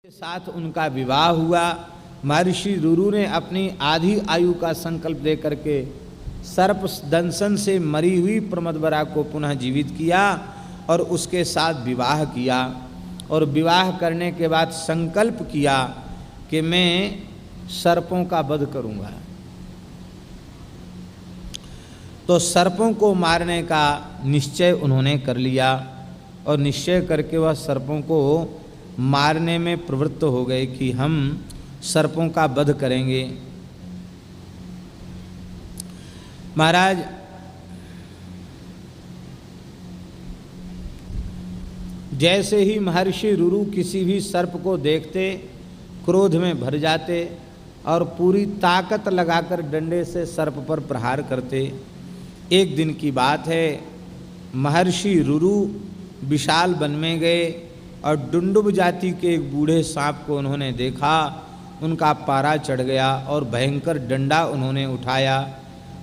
के साथ उनका विवाह हुआ। महर्षि रुरु ने अपनी आधी आयु का संकल्प लेकर के सर्प दंशन से मरी हुई प्रमदवरा को पुनः जीवित किया और उसके साथ विवाह किया। और विवाह करने के बाद संकल्प किया कि मैं सर्पों का वध करूंगा। तो सर्पों को मारने का निश्चय उन्होंने कर लिया और निश्चय करके वह सर्पों को मारने में प्रवृत्त हो गए कि हम सर्पों का वध करेंगे। महाराज, जैसे ही महर्षि रुरु किसी भी सर्प को देखते क्रोध में भर जाते और पूरी ताकत लगाकर डंडे से सर्प पर प्रहार करते। एक दिन की बात है, महर्षि रुरु विशाल वन में गए और डुंडुब जाति के एक बूढ़े सांप को उन्होंने देखा। उनका पारा चढ़ गया और भयंकर डंडा उन्होंने उठाया।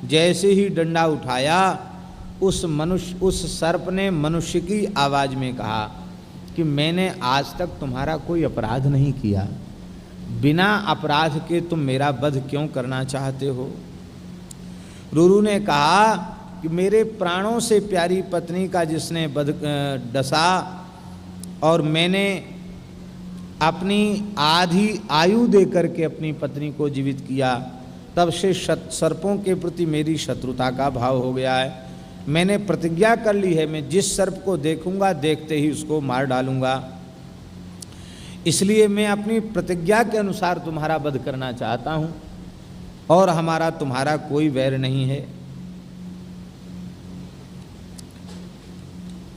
जैसे ही डंडा उठाया, उस सर्प ने मनुष्य की आवाज़ में कहा कि मैंने आज तक तुम्हारा कोई अपराध नहीं किया, बिना अपराध के तुम मेरा वध क्यों करना चाहते हो। रुरु ने कहा कि मेरे प्राणों से प्यारी पत्नी का जिसने वध डसा और मैंने अपनी आधी आयु दे करके अपनी पत्नी को जीवित किया, तब से सर्पों के प्रति मेरी शत्रुता का भाव हो गया है। मैंने प्रतिज्ञा कर ली है, मैं जिस सर्प को देखूंगा देखते ही उसको मार डालूंगा। इसलिए मैं अपनी प्रतिज्ञा के अनुसार तुम्हारा वध करना चाहता हूं और हमारा तुम्हारा कोई वैर नहीं है।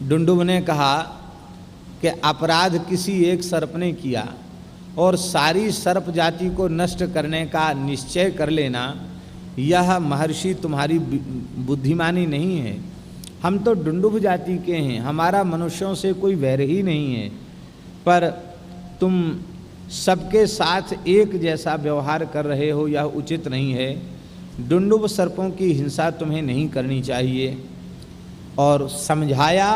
डुंडुब ने कहा कि अपराध किसी एक सर्प ने किया और सारी सर्प जाति को नष्ट करने का निश्चय कर लेना, यह महर्षि तुम्हारी बुद्धिमानी नहीं है। हम तो डुंडुब जाति के हैं, हमारा मनुष्यों से कोई वैर ही नहीं है, पर तुम सबके साथ एक जैसा व्यवहार कर रहे हो, यह उचित नहीं है। डुंडुब सर्पों की हिंसा तुम्हें नहीं करनी चाहिए। और समझाया,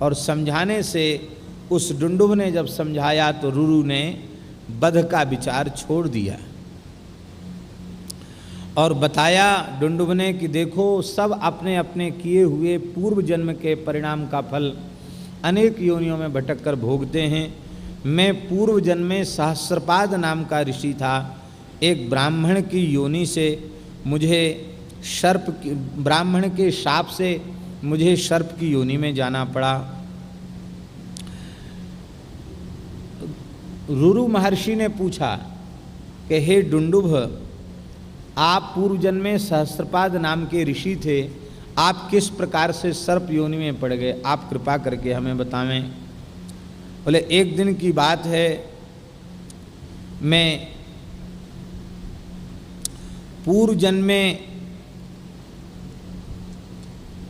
और समझाने से उस डुंडुब ने जब समझाया तो रुरु ने वध का विचार छोड़ दिया और बताया डुंडुब ने कि देखो, सब अपने अपने किए हुए पूर्व जन्म के परिणाम का फल अनेक योनियों में भटक कर भोगते हैं। मैं पूर्व जन्म में सहस्रपाद नाम का ऋषि था। एक ब्राह्मण की योनि से मुझे ब्राह्मण के शाप से मुझे सर्प की योनि में जाना पड़ा। रुरु महर्षि ने पूछा कि हे डुंडुब, आप पूर्व जन्म में सहस्रपाद नाम के ऋषि थे, आप किस प्रकार से सर्प योनि में पड़ गए, आप कृपा करके हमें बतावें। बोले, एक दिन की बात है, मैं पूर्व जन्म में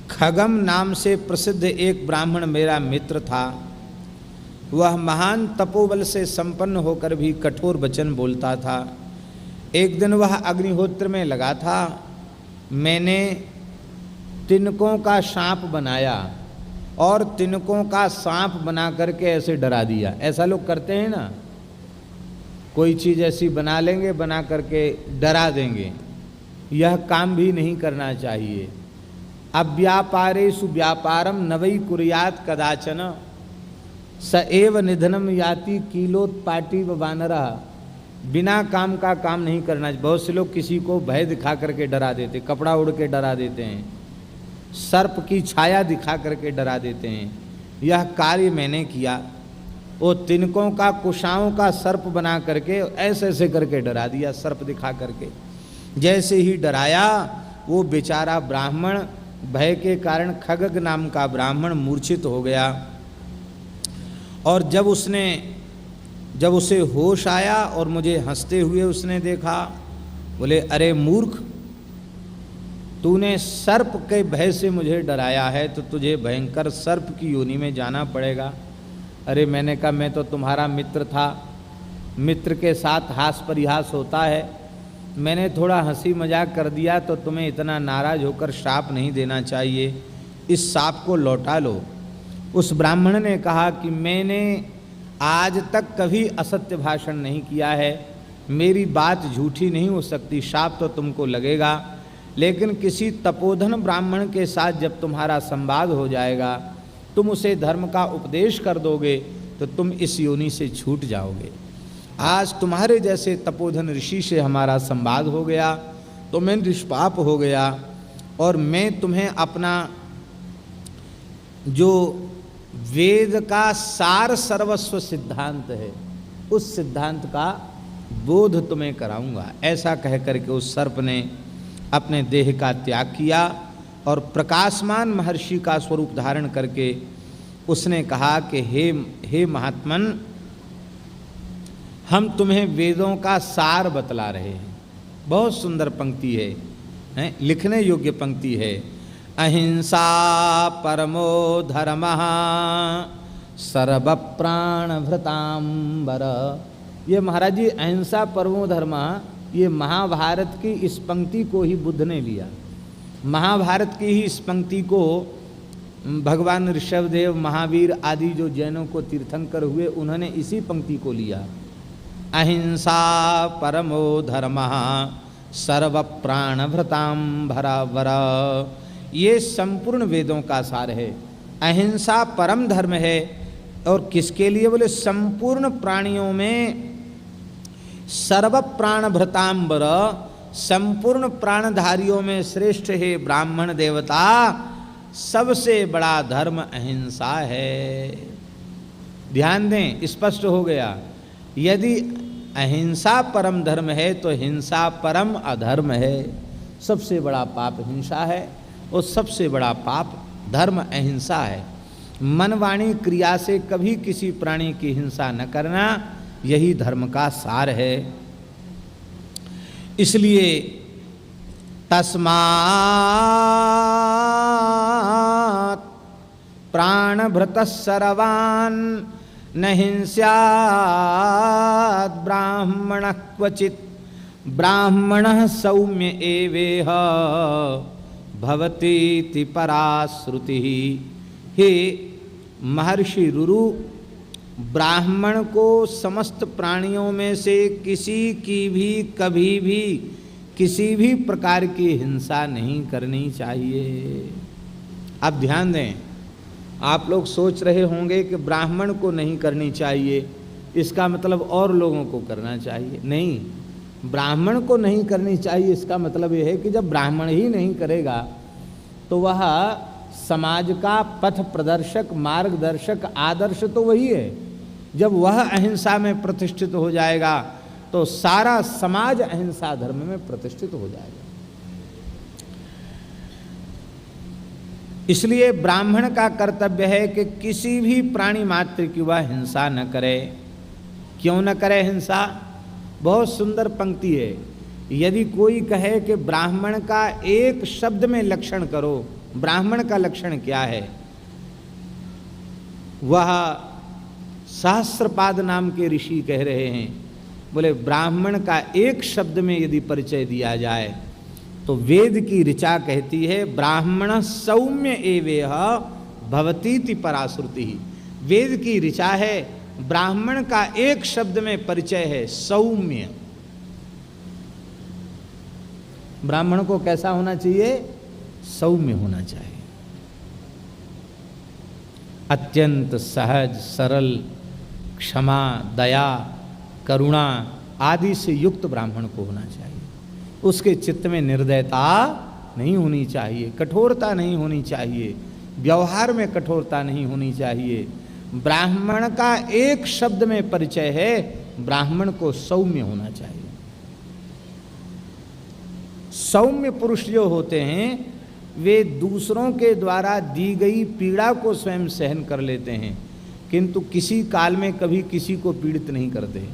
खगम नाम से प्रसिद्ध एक ब्राह्मण मेरा मित्र था। वह महान तपोबल से संपन्न होकर भी कठोर वचन बोलता था। एक दिन वह अग्निहोत्र में लगा था। मैंने तिनकों का सांप बनाया और तिनकों का सांप बना करके ऐसे डरा दिया। ऐसा लोग करते हैं ना, कोई चीज़ ऐसी बना लेंगे, बना करके डरा देंगे। यह काम भी नहीं करना चाहिए। अव्यापारेषु व्यापारम न वै कुर्यात् कदाचन स एव निधनम याति कीलोत्पाटी वानरः। बिना काम का काम नहीं करना चाहिए। बहुत से लोग किसी को भय दिखा करके डरा देते, कपड़ा उड़ के डरा देते हैं, सर्प की छाया दिखा करके डरा देते हैं। यह कार्य मैंने किया। वो तिनकों का कुशाओं का सर्प बना करके ऐसे ऐसे करके डरा दिया, सर्प दिखा करके। जैसे ही डराया, वो बेचारा ब्राह्मण भय के कारण, खगग नाम का ब्राह्मण मूर्छित हो गया। और जब उसे होश आया और मुझे हंसते हुए उसने देखा, बोले, अरे मूर्ख, तूने सर्प के भय से मुझे डराया है तो तुझे भयंकर सर्प की योनि में जाना पड़ेगा। अरे मैंने कहा, मैं तो तुम्हारा मित्र था, मित्र के साथ हास परिहास होता है, मैंने थोड़ा हंसी मजाक कर दिया तो तुम्हें इतना नाराज होकर शाप नहीं देना चाहिए, इस शाप को लौटा लो। उस ब्राह्मण ने कहा कि मैंने आज तक कभी असत्य भाषण नहीं किया है, मेरी बात झूठी नहीं हो सकती, शाप तो तुमको लगेगा, लेकिन किसी तपोधन ब्राह्मण के साथ जब तुम्हारा संवाद हो जाएगा, तुम उसे धर्म का उपदेश कर दोगे तो तुम इस योनि से छूट जाओगे। आज तुम्हारे जैसे तपोधन ऋषि से हमारा संवाद हो गया तो मैं निष्पाप हो गया, और मैं तुम्हें अपना जो वेद का सार सर्वस्व सिद्धांत है उस सिद्धांत का बोध तुम्हें कराऊंगा। ऐसा कह करके उस सर्प ने अपने देह का त्याग किया और प्रकाशमान महर्षि का स्वरूप धारण करके उसने कहा कि हे महात्मन, हम तुम्हें वेदों का सार बतला रहे हैं। बहुत सुंदर पंक्ति है, लिखने योग्य पंक्ति है। अहिंसा परमो धर्मः सर्व प्राण भृतांबर। ये महाराज जी अहिंसा परमो धर्म, ये महाभारत की इस पंक्ति को ही बुद्ध ने लिया। महाभारत की ही इस पंक्ति को भगवान ऋषभदेव, महावीर आदि जो जैनों को तीर्थंकर हुए, उन्होंने इसी पंक्ति को लिया। अहिंसा परमो धर्मः सर्व प्राण भृतांबर। ये संपूर्ण वेदों का सार है। अहिंसा परम धर्म है, और किसके लिए? बोले संपूर्ण प्राणियों में सर्व प्राण भृतांबर, संपूर्ण प्राणधारियों में श्रेष्ठ है ब्राह्मण देवता, सबसे बड़ा धर्म अहिंसा है। ध्यान दें, स्पष्ट हो गया। यदि अहिंसा परम धर्म है तो हिंसा परम अधर्म है। सबसे बड़ा पाप हिंसा है और सबसे बड़ा पाप धर्म अहिंसा है। मन वाणी क्रिया से कभी किसी प्राणी की हिंसा न करना, यही धर्म का सार है। इसलिए तस्मात् प्राणभृतः सर्वान् न हिंस्यात् ब्राह्मणः क्वचित् ब्राह्मणः सौम्य एवेह भवतीति परा श्रुतिः। हे महर्षि रुरु, ब्राह्मण को समस्त प्राणियों में से किसी की भी कभी भी किसी भी प्रकार की हिंसा नहीं करनी चाहिए। अब ध्यान दें, आप लोग सोच रहे होंगे कि ब्राह्मण को नहीं करनी चाहिए, इसका मतलब और लोगों को करना चाहिए। नहीं, ब्राह्मण को नहीं करनी चाहिए इसका मतलब यह है कि जब ब्राह्मण ही नहीं करेगा तो वह समाज का पथ प्रदर्शक, मार्गदर्शक, आदर्श तो वही है। जब वह अहिंसा में प्रतिष्ठित हो जाएगा तो सारा समाज अहिंसा धर्म में प्रतिष्ठित हो जाएगा। इसलिए ब्राह्मण का कर्तव्य है कि किसी भी प्राणी मात्र की वह हिंसा न करे। क्यों न करे हिंसा? बहुत सुंदर पंक्ति है। यदि कोई कहे कि ब्राह्मण का एक शब्द में लक्षण करो, ब्राह्मण का लक्षण क्या है? वह सहस्रपाद नाम के ऋषि कह रहे हैं, बोले ब्राह्मण का एक शब्द में यदि परिचय दिया जाए तो वेद की ऋचा कहती है ब्राह्मण सौम्य एवेह भवतीति पराश्रुति। वेद की ऋचा है, ब्राह्मण का एक शब्द में परिचय है सौम्य। ब्राह्मण को कैसा होना चाहिए? सौम्य होना चाहिए। अत्यंत सहज, सरल, क्षमा, दया, करुणा आदि से युक्त ब्राह्मण को होना चाहिए। उसके चित्त में निर्दयता नहीं होनी चाहिए, कठोरता नहीं होनी चाहिए, व्यवहार में कठोरता नहीं होनी चाहिए। ब्राह्मण का एक शब्द में परिचय है, ब्राह्मण को सौम्य होना चाहिए। सौम्य पुरुष जो होते हैं वे दूसरों के द्वारा दी गई पीड़ा को स्वयं सहन कर लेते हैं, किंतु किसी काल में कभी किसी को पीड़ित नहीं करते।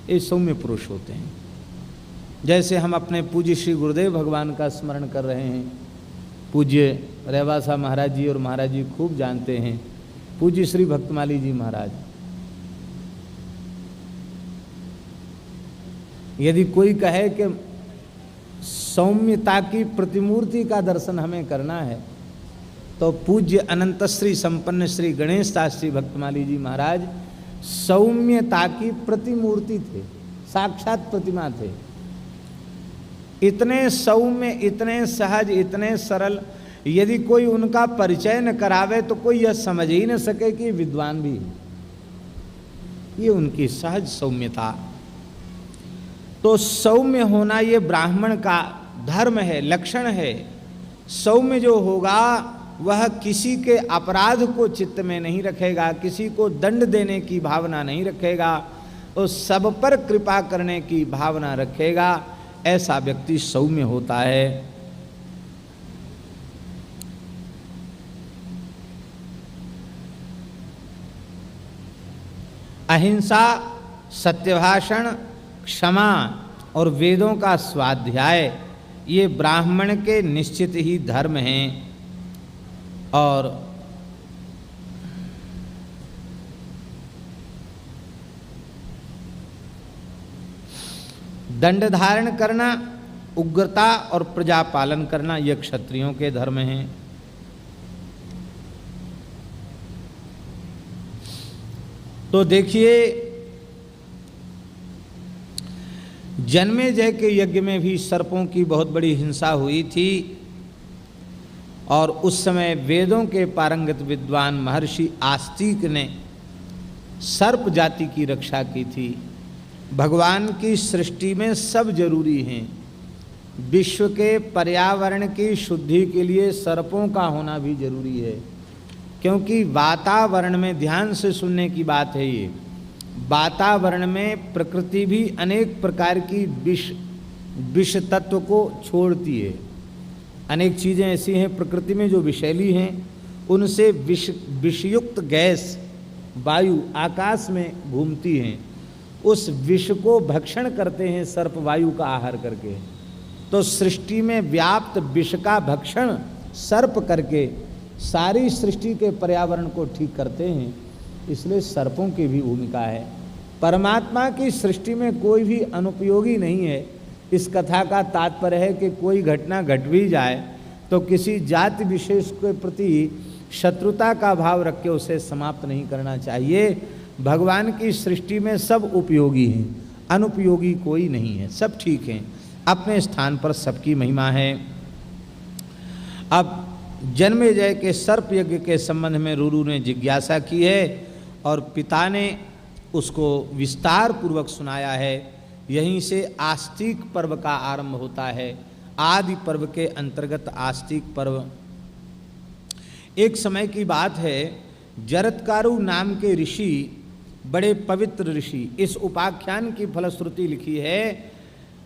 ये सौम्य पुरुष होते हैं। जैसे हम अपने पूज्य श्री गुरुदेव भगवान का स्मरण कर रहे हैं। पूज्य रेवासा महाराज जी और महाराज जी खूब जानते हैं, पूज्य श्री भक्तमाली जी महाराज। यदि कोई कहे कि सौम्यता की प्रतिमूर्ति का दर्शन हमें करना है तो पूज्य अनंत श्री संपन्न श्री गणेश शास्त्री भक्तमाली जी महाराज सौम्यता की प्रतिमूर्ति थे, साक्षात प्रतिमा थे। इतने सौम्य, इतने सहज, इतने सरल, यदि कोई उनका परिचय न करावे तो कोई यह समझ ही न सके कि विद्वान भी है। ये उनकी सहज सौम्यता। तो सौम्य होना ये ब्राह्मण का धर्म है, लक्षण है। सौम्य जो होगा वह किसी के अपराध को चित्त में नहीं रखेगा, किसी को दंड देने की भावना नहीं रखेगा, तो सब पर कृपा करने की भावना रखेगा। ऐसा व्यक्ति सौम्य होता है। अहिंसा, सत्यभाषण, क्षमा और वेदों का स्वाध्याय ये ब्राह्मण के निश्चित ही धर्म हैं। और दंड धारण करना, उग्रता और प्रजा पालन करना ये क्षत्रियों के धर्म हैं। तो देखिए, जन्मेजय के यज्ञ में भी सर्पों की बहुत बड़ी हिंसा हुई थी और उस समय वेदों के पारंगत विद्वान महर्षि आस्तिक ने सर्प जाति की रक्षा की थी। भगवान की सृष्टि में सब जरूरी हैं। विश्व के पर्यावरण की शुद्धि के लिए सर्पों का होना भी जरूरी है, क्योंकि वातावरण में, ध्यान से सुनने की बात है ये, वातावरण में प्रकृति भी अनेक प्रकार की विष तत्व को छोड़ती है। अनेक चीज़ें ऐसी हैं प्रकृति में जो विषैली हैं, उनसे विषयुक्त गैस वायु आकाश में घूमती हैं। उस विष को भक्षण करते हैं सर्प वायु का आहार करके। तो सृष्टि में व्याप्त विष का भक्षण सर्प करके सारी सृष्टि के पर्यावरण को ठीक करते हैं। इसलिए सर्पों की भी भूमिका है। परमात्मा की सृष्टि में कोई भी अनुपयोगी नहीं है। इस कथा का तात्पर्य है कि कोई घटना घट भी जाए तो किसी जाति विशेष के प्रति शत्रुता का भाव रख के उसे समाप्त नहीं करना चाहिए। भगवान की सृष्टि में सब उपयोगी हैं, अनुपयोगी कोई नहीं है, सब ठीक हैं, अपने स्थान पर सबकी महिमा है। अब जन्मेजय के सर्प यज्ञ के संबंध में रुरु ने जिज्ञासा की है और पिता ने उसको विस्तार पूर्वक सुनाया है। यहीं से आस्तिक पर्व का आरंभ होता है। आदि पर्व के अंतर्गत आस्तिक पर्व। एक समय की बात है, जरत्कारु नाम के ऋषि, बड़े पवित्र ऋषि, इस उपाख्यान की फलश्रुति लिखी है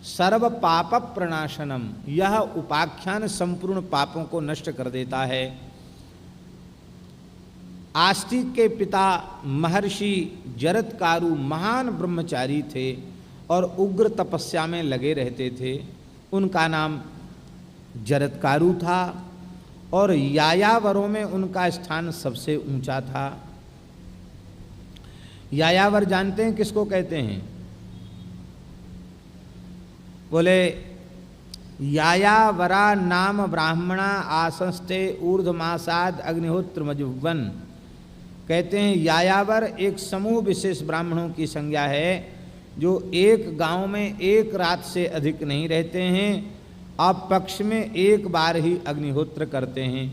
सर्व पाप प्रणाशनम। यह उपाख्यान संपूर्ण पापों को नष्ट कर देता है। आस्तिक के पिता महर्षि जरत्कारु महान ब्रह्मचारी थे और उग्र तपस्या में लगे रहते थे। उनका नाम जरत्कारु था और यायावरों में उनका स्थान सबसे ऊंचा था। यायावर जानते हैं किसको कहते हैं? बोले, यायावरा नाम ब्राह्मणा आसंस्ते ऊर्ध्वमासाद अग्निहोत्र मजुवन। कहते हैं यायावर एक समूह विशेष ब्राह्मणों की संज्ञा है जो एक गांव में एक रात से अधिक नहीं रहते हैं, अब पक्ष में एक बार ही अग्निहोत्र करते हैं।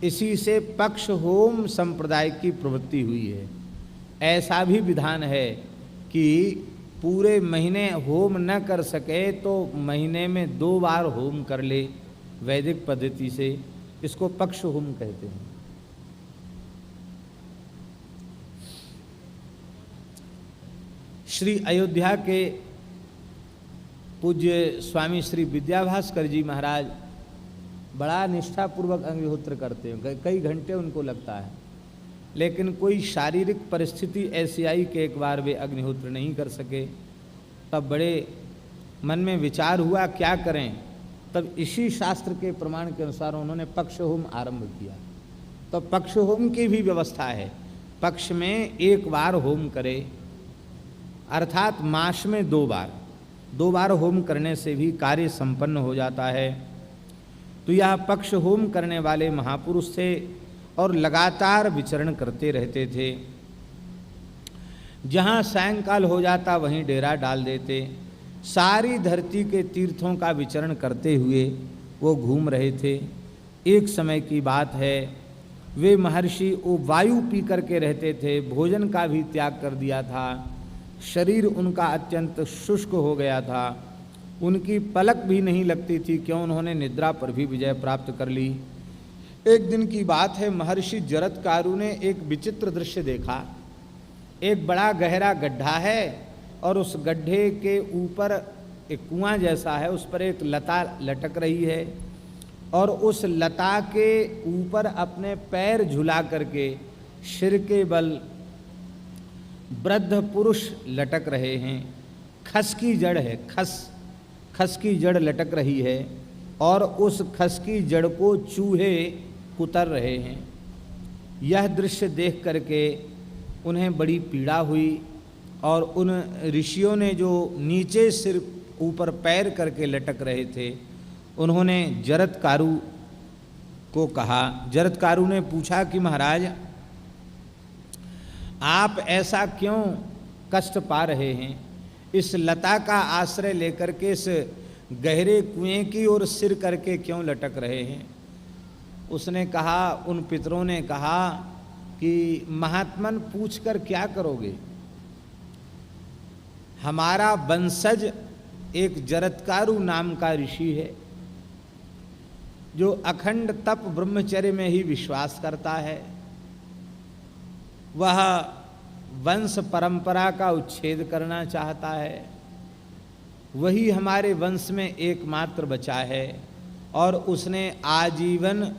इसी से पक्ष होम संप्रदाय की प्रवृत्ति हुई है। ऐसा भी विधान है कि पूरे महीने होम न कर सके तो महीने में 2 बार होम कर ले, वैदिक पद्धति से। इसको पक्ष होम कहते हैं। श्री अयोध्या के पूज्य स्वामी श्री विद्याभास्कर जी महाराज बड़ा निष्ठापूर्वक अग्निहोत्र करते हैं, कई घंटे उनको लगता है, लेकिन कोई शारीरिक परिस्थिति ऐसी आई कि एक बार वे अग्निहोत्र नहीं कर सके। तब बड़े मन में विचार हुआ क्या करें। तब इसी शास्त्र के प्रमाण के अनुसार उन्होंने पक्ष होम आरंभ किया। तो पक्ष होम की भी व्यवस्था है, पक्ष में 1 बार होम करे, अर्थात मास में 2 बार। 2 बार होम करने से भी कार्य संपन्न हो जाता है। तो यह पक्ष होम करने वाले महापुरुष थे और लगातार विचरण करते रहते थे। जहाँ सायंकाल हो जाता वहीं डेरा डाल देते। सारी धरती के तीर्थों का विचरण करते हुए वो घूम रहे थे। एक समय की बात है, वे महर्षि वो वायु पी करके रहते थे, भोजन का भी त्याग कर दिया था, शरीर उनका अत्यंत शुष्क हो गया था, उनकी पलक भी नहीं लगती थी, क्यों उन्होंने निद्रा पर भी विजय प्राप्त कर ली। एक दिन की बात है, महर्षि जरत्कारु ने एक विचित्र दृश्य देखा। एक बड़ा गहरा गड्ढा है और उस गड्ढे के ऊपर एक कुआं जैसा है, उस पर एक लता लटक रही है और उस लता के ऊपर अपने पैर झुला करके सिर के बल वृद्ध पुरुष लटक रहे हैं। खस की जड़ है, खस की जड़ लटक रही है और उस खस की जड़ को चूहे कुतर रहे हैं। यह दृश्य देख करके उन्हें बड़ी पीड़ा हुई और उन ऋषियों ने जो नीचे सिर ऊपर पैर करके लटक रहे थे, उन्होंने जरत्कारु को कहा। जरत्कारु ने पूछा कि महाराज, आप ऐसा क्यों कष्ट पा रहे हैं? इस लता का आश्रय लेकर के इस गहरे कुएं की ओर सिर करके क्यों लटक रहे हैं? उसने कहा, उन पितरों ने कहा कि महात्मन पूछकर क्या करोगे? हमारा वंशज एक जरत्कारु नाम का ऋषि है जो अखंड तप ब्रह्मचर्य में ही विश्वास करता है। वह वंश परंपरा का उच्छेद करना चाहता है। वही हमारे वंश में एकमात्र बचा है और उसने आजीवन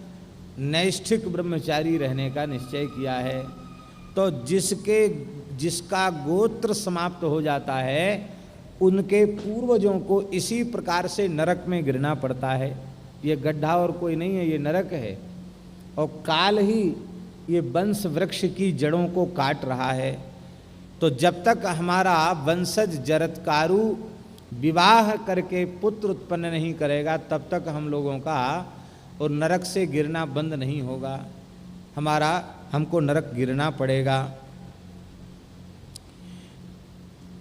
नैष्ठिक ब्रह्मचारी रहने का निश्चय किया है। तो जिसका गोत्र समाप्त हो जाता है, उनके पूर्वजों को इसी प्रकार से नरक में गिरना पड़ता है। ये गड्ढा और कोई नहीं है, ये नरक है और काल ही ये वंश वृक्ष की जड़ों को काट रहा है। तो जब तक हमारा वंशज जरत्कारु विवाह करके पुत्र उत्पन्न नहीं करेगा, तब तक हम लोगों का और नरक से गिरना बंद नहीं होगा। हमको नरक गिरना पड़ेगा।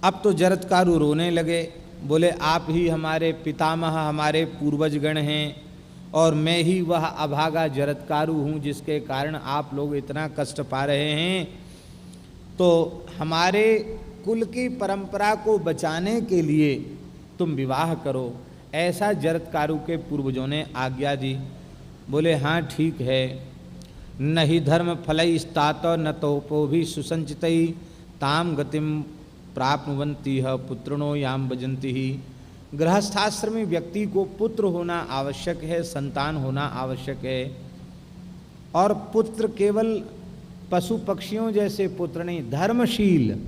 अब तो जरत्कारु रोने लगे, बोले आप ही हमारे पितामह, हमारे पूर्वजगण हैं और मैं ही वह अभागा जरत्कारु हूँ जिसके कारण आप लोग इतना कष्ट पा रहे हैं। तो हमारे कुल की परंपरा को बचाने के लिए तुम विवाह करो, ऐसा जरत्कारु के पूर्वजों ने आज्ञा दी। बोले हाँ ठीक है। न ही धर्म फलैस्तात न तोपो भी सुसंचितई ताम गतिम प्राप्नुवन्ति है पुत्रिणो याम भजन्ति ही। गृहस्थाश्रमी व्यक्ति को पुत्र होना आवश्यक है, संतान होना आवश्यक है और पुत्र केवल पशु पक्षियों जैसे पुत्र नहीं, धर्मशील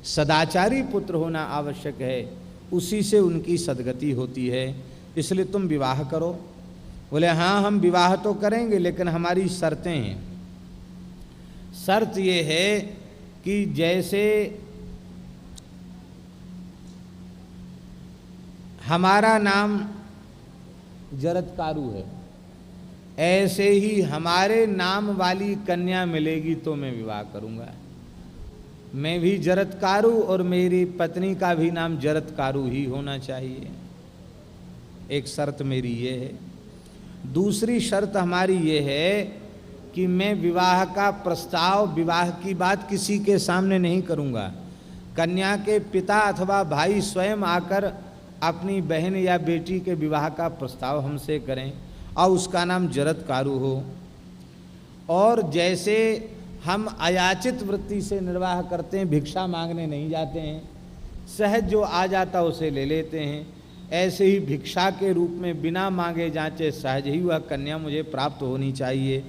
सदाचारी पुत्र होना आवश्यक है। उसी से उनकी सद्गति होती है, इसलिए तुम विवाह करो। बोले हाँ हम विवाह तो करेंगे, लेकिन हमारी शर्तें हैं। शर्त ये है कि जैसे हमारा नाम जरत्कारु है, ऐसे ही हमारे नाम वाली कन्या मिलेगी तो मैं विवाह करूंगा। मैं भी जरत्कारु और मेरी पत्नी का भी नाम जरत्कारु ही होना चाहिए। एक शर्त मेरी ये है। दूसरी शर्त हमारी ये है कि मैं विवाह का प्रस्ताव, विवाह की बात किसी के सामने नहीं करूंगा। कन्या के पिता अथवा भाई स्वयं आकर अपनी बहन या बेटी के विवाह का प्रस्ताव हमसे करें और उसका नाम जरत्कारु हो। और जैसे हम अयाचित वृत्ति से निर्वाह करते हैं, भिक्षा मांगने नहीं जाते हैं, सहज जो आ जाता उसे ले लेते हैं, ऐसे ही भिक्षा के रूप में बिना मांगे जांचे सहज ही वह कन्या मुझे प्राप्त होनी चाहिए।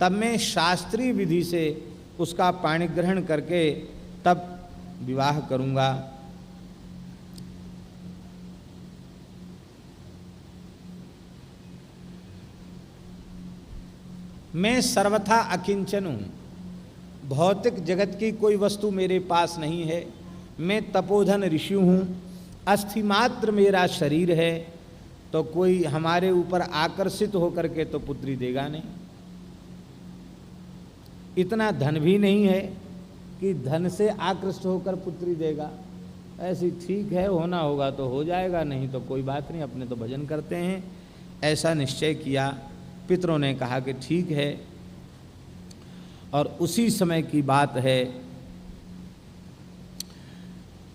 तब मैं शास्त्रीय विधि से उसका पाणी ग्रहण करके तब विवाह करूंगा। मैं सर्वथा अकिंचन हूँ, भौतिक जगत की कोई वस्तु मेरे पास नहीं है। मैं तपोधन ऋषि हूँ, अस्थि मात्र मेरा शरीर है, तो कोई हमारे ऊपर आकर्षित होकर के तो पुत्री देगा नहीं। इतना धन भी नहीं है कि धन से आकृष्ट होकर पुत्री देगा। ऐसी ठीक है, होना होगा तो हो जाएगा, नहीं तो कोई बात नहीं, अपने तो भजन करते हैं। ऐसा निश्चय किया। पितरों ने कहा कि ठीक है। और उसी समय की बात है,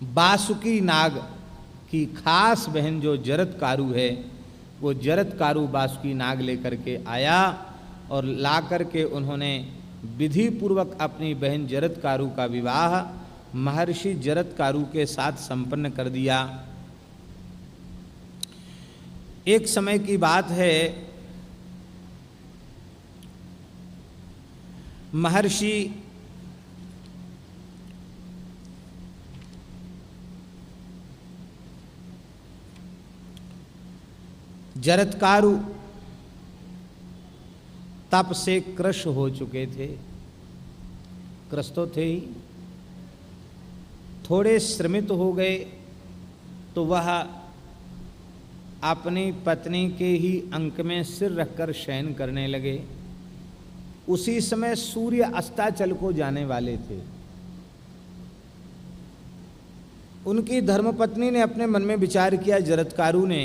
बासुकी नाग की खास बहन जो जरत्कारु है, वो जरत्कारु बासुकी नाग लेकर के आया और ला करके उन्होंने विधि पूर्वक अपनी बहन जरत्कारु का विवाह महर्षि जरत्कारु के साथ संपन्न कर दिया। एक समय की बात है, महर्षि जरत्कारु तप से कृश हो चुके थे। कृश तो थे ही, थोड़े श्रमित हो गए तो वह अपनी पत्नी के ही अंक में सिर रखकर शयन करने लगे। उसी समय सूर्य अस्ताचल को जाने वाले थे। उनकी धर्मपत्नी ने अपने मन में विचार किया, जरत्कारु ने,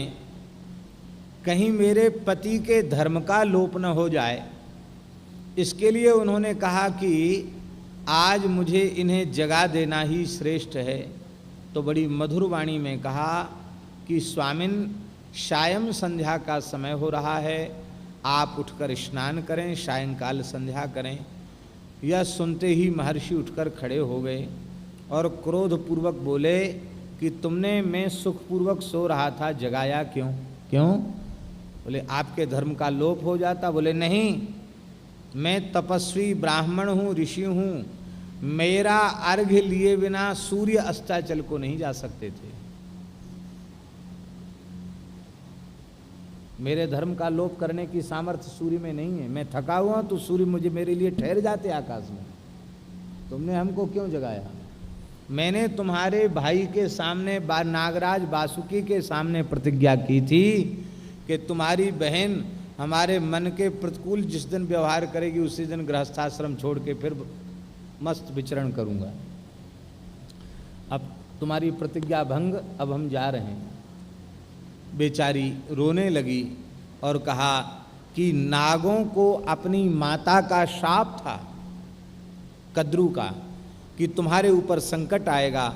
कहीं मेरे पति के धर्म का लोप न हो जाए, इसके लिए उन्होंने कहा कि आज मुझे इन्हें जगा देना ही श्रेष्ठ है। तो बड़ी मधुर वाणी में कहा कि स्वामिन, सायं संध्या का समय हो रहा है, आप उठकर स्नान करें, सायंकाल संध्या करें। यह सुनते ही महर्षि उठकर खड़े हो गए और क्रोधपूर्वक बोले कि तुमने, मैं सुखपूर्वक सो रहा था, जगाया क्यों? क्यों? बोले आपके धर्म का लोप हो जाता। बोले नहीं, मैं तपस्वी ब्राह्मण हूँ, ऋषि हूँ, मेरा अर्घ्य लिए बिना सूर्य अस्ताचल को नहीं जा सकते थे। मेरे धर्म का लोप करने की सामर्थ्य सूर्य में नहीं है। मैं थका हुआ तो सूर्य मुझे, मेरे लिए ठहर जाते आकाश में। तुमने हमको क्यों जगाया? मैंने तुम्हारे भाई के सामने, नागराज बासुकी के सामने प्रतिज्ञा की थी कि तुम्हारी बहन हमारे मन के प्रतिकूल जिस दिन व्यवहार करेगी, उसी दिन गृहस्थाश्रम छोड़ के फिर मस्त विचरण करूंगा। अब तुम्हारी प्रतिज्ञा भंग, अब हम जा रहे हैं। बेचारी रोने लगी और कहा कि नागों को अपनी माता का शाप था, कद्रू का, कि तुम्हारे ऊपर संकट आएगा।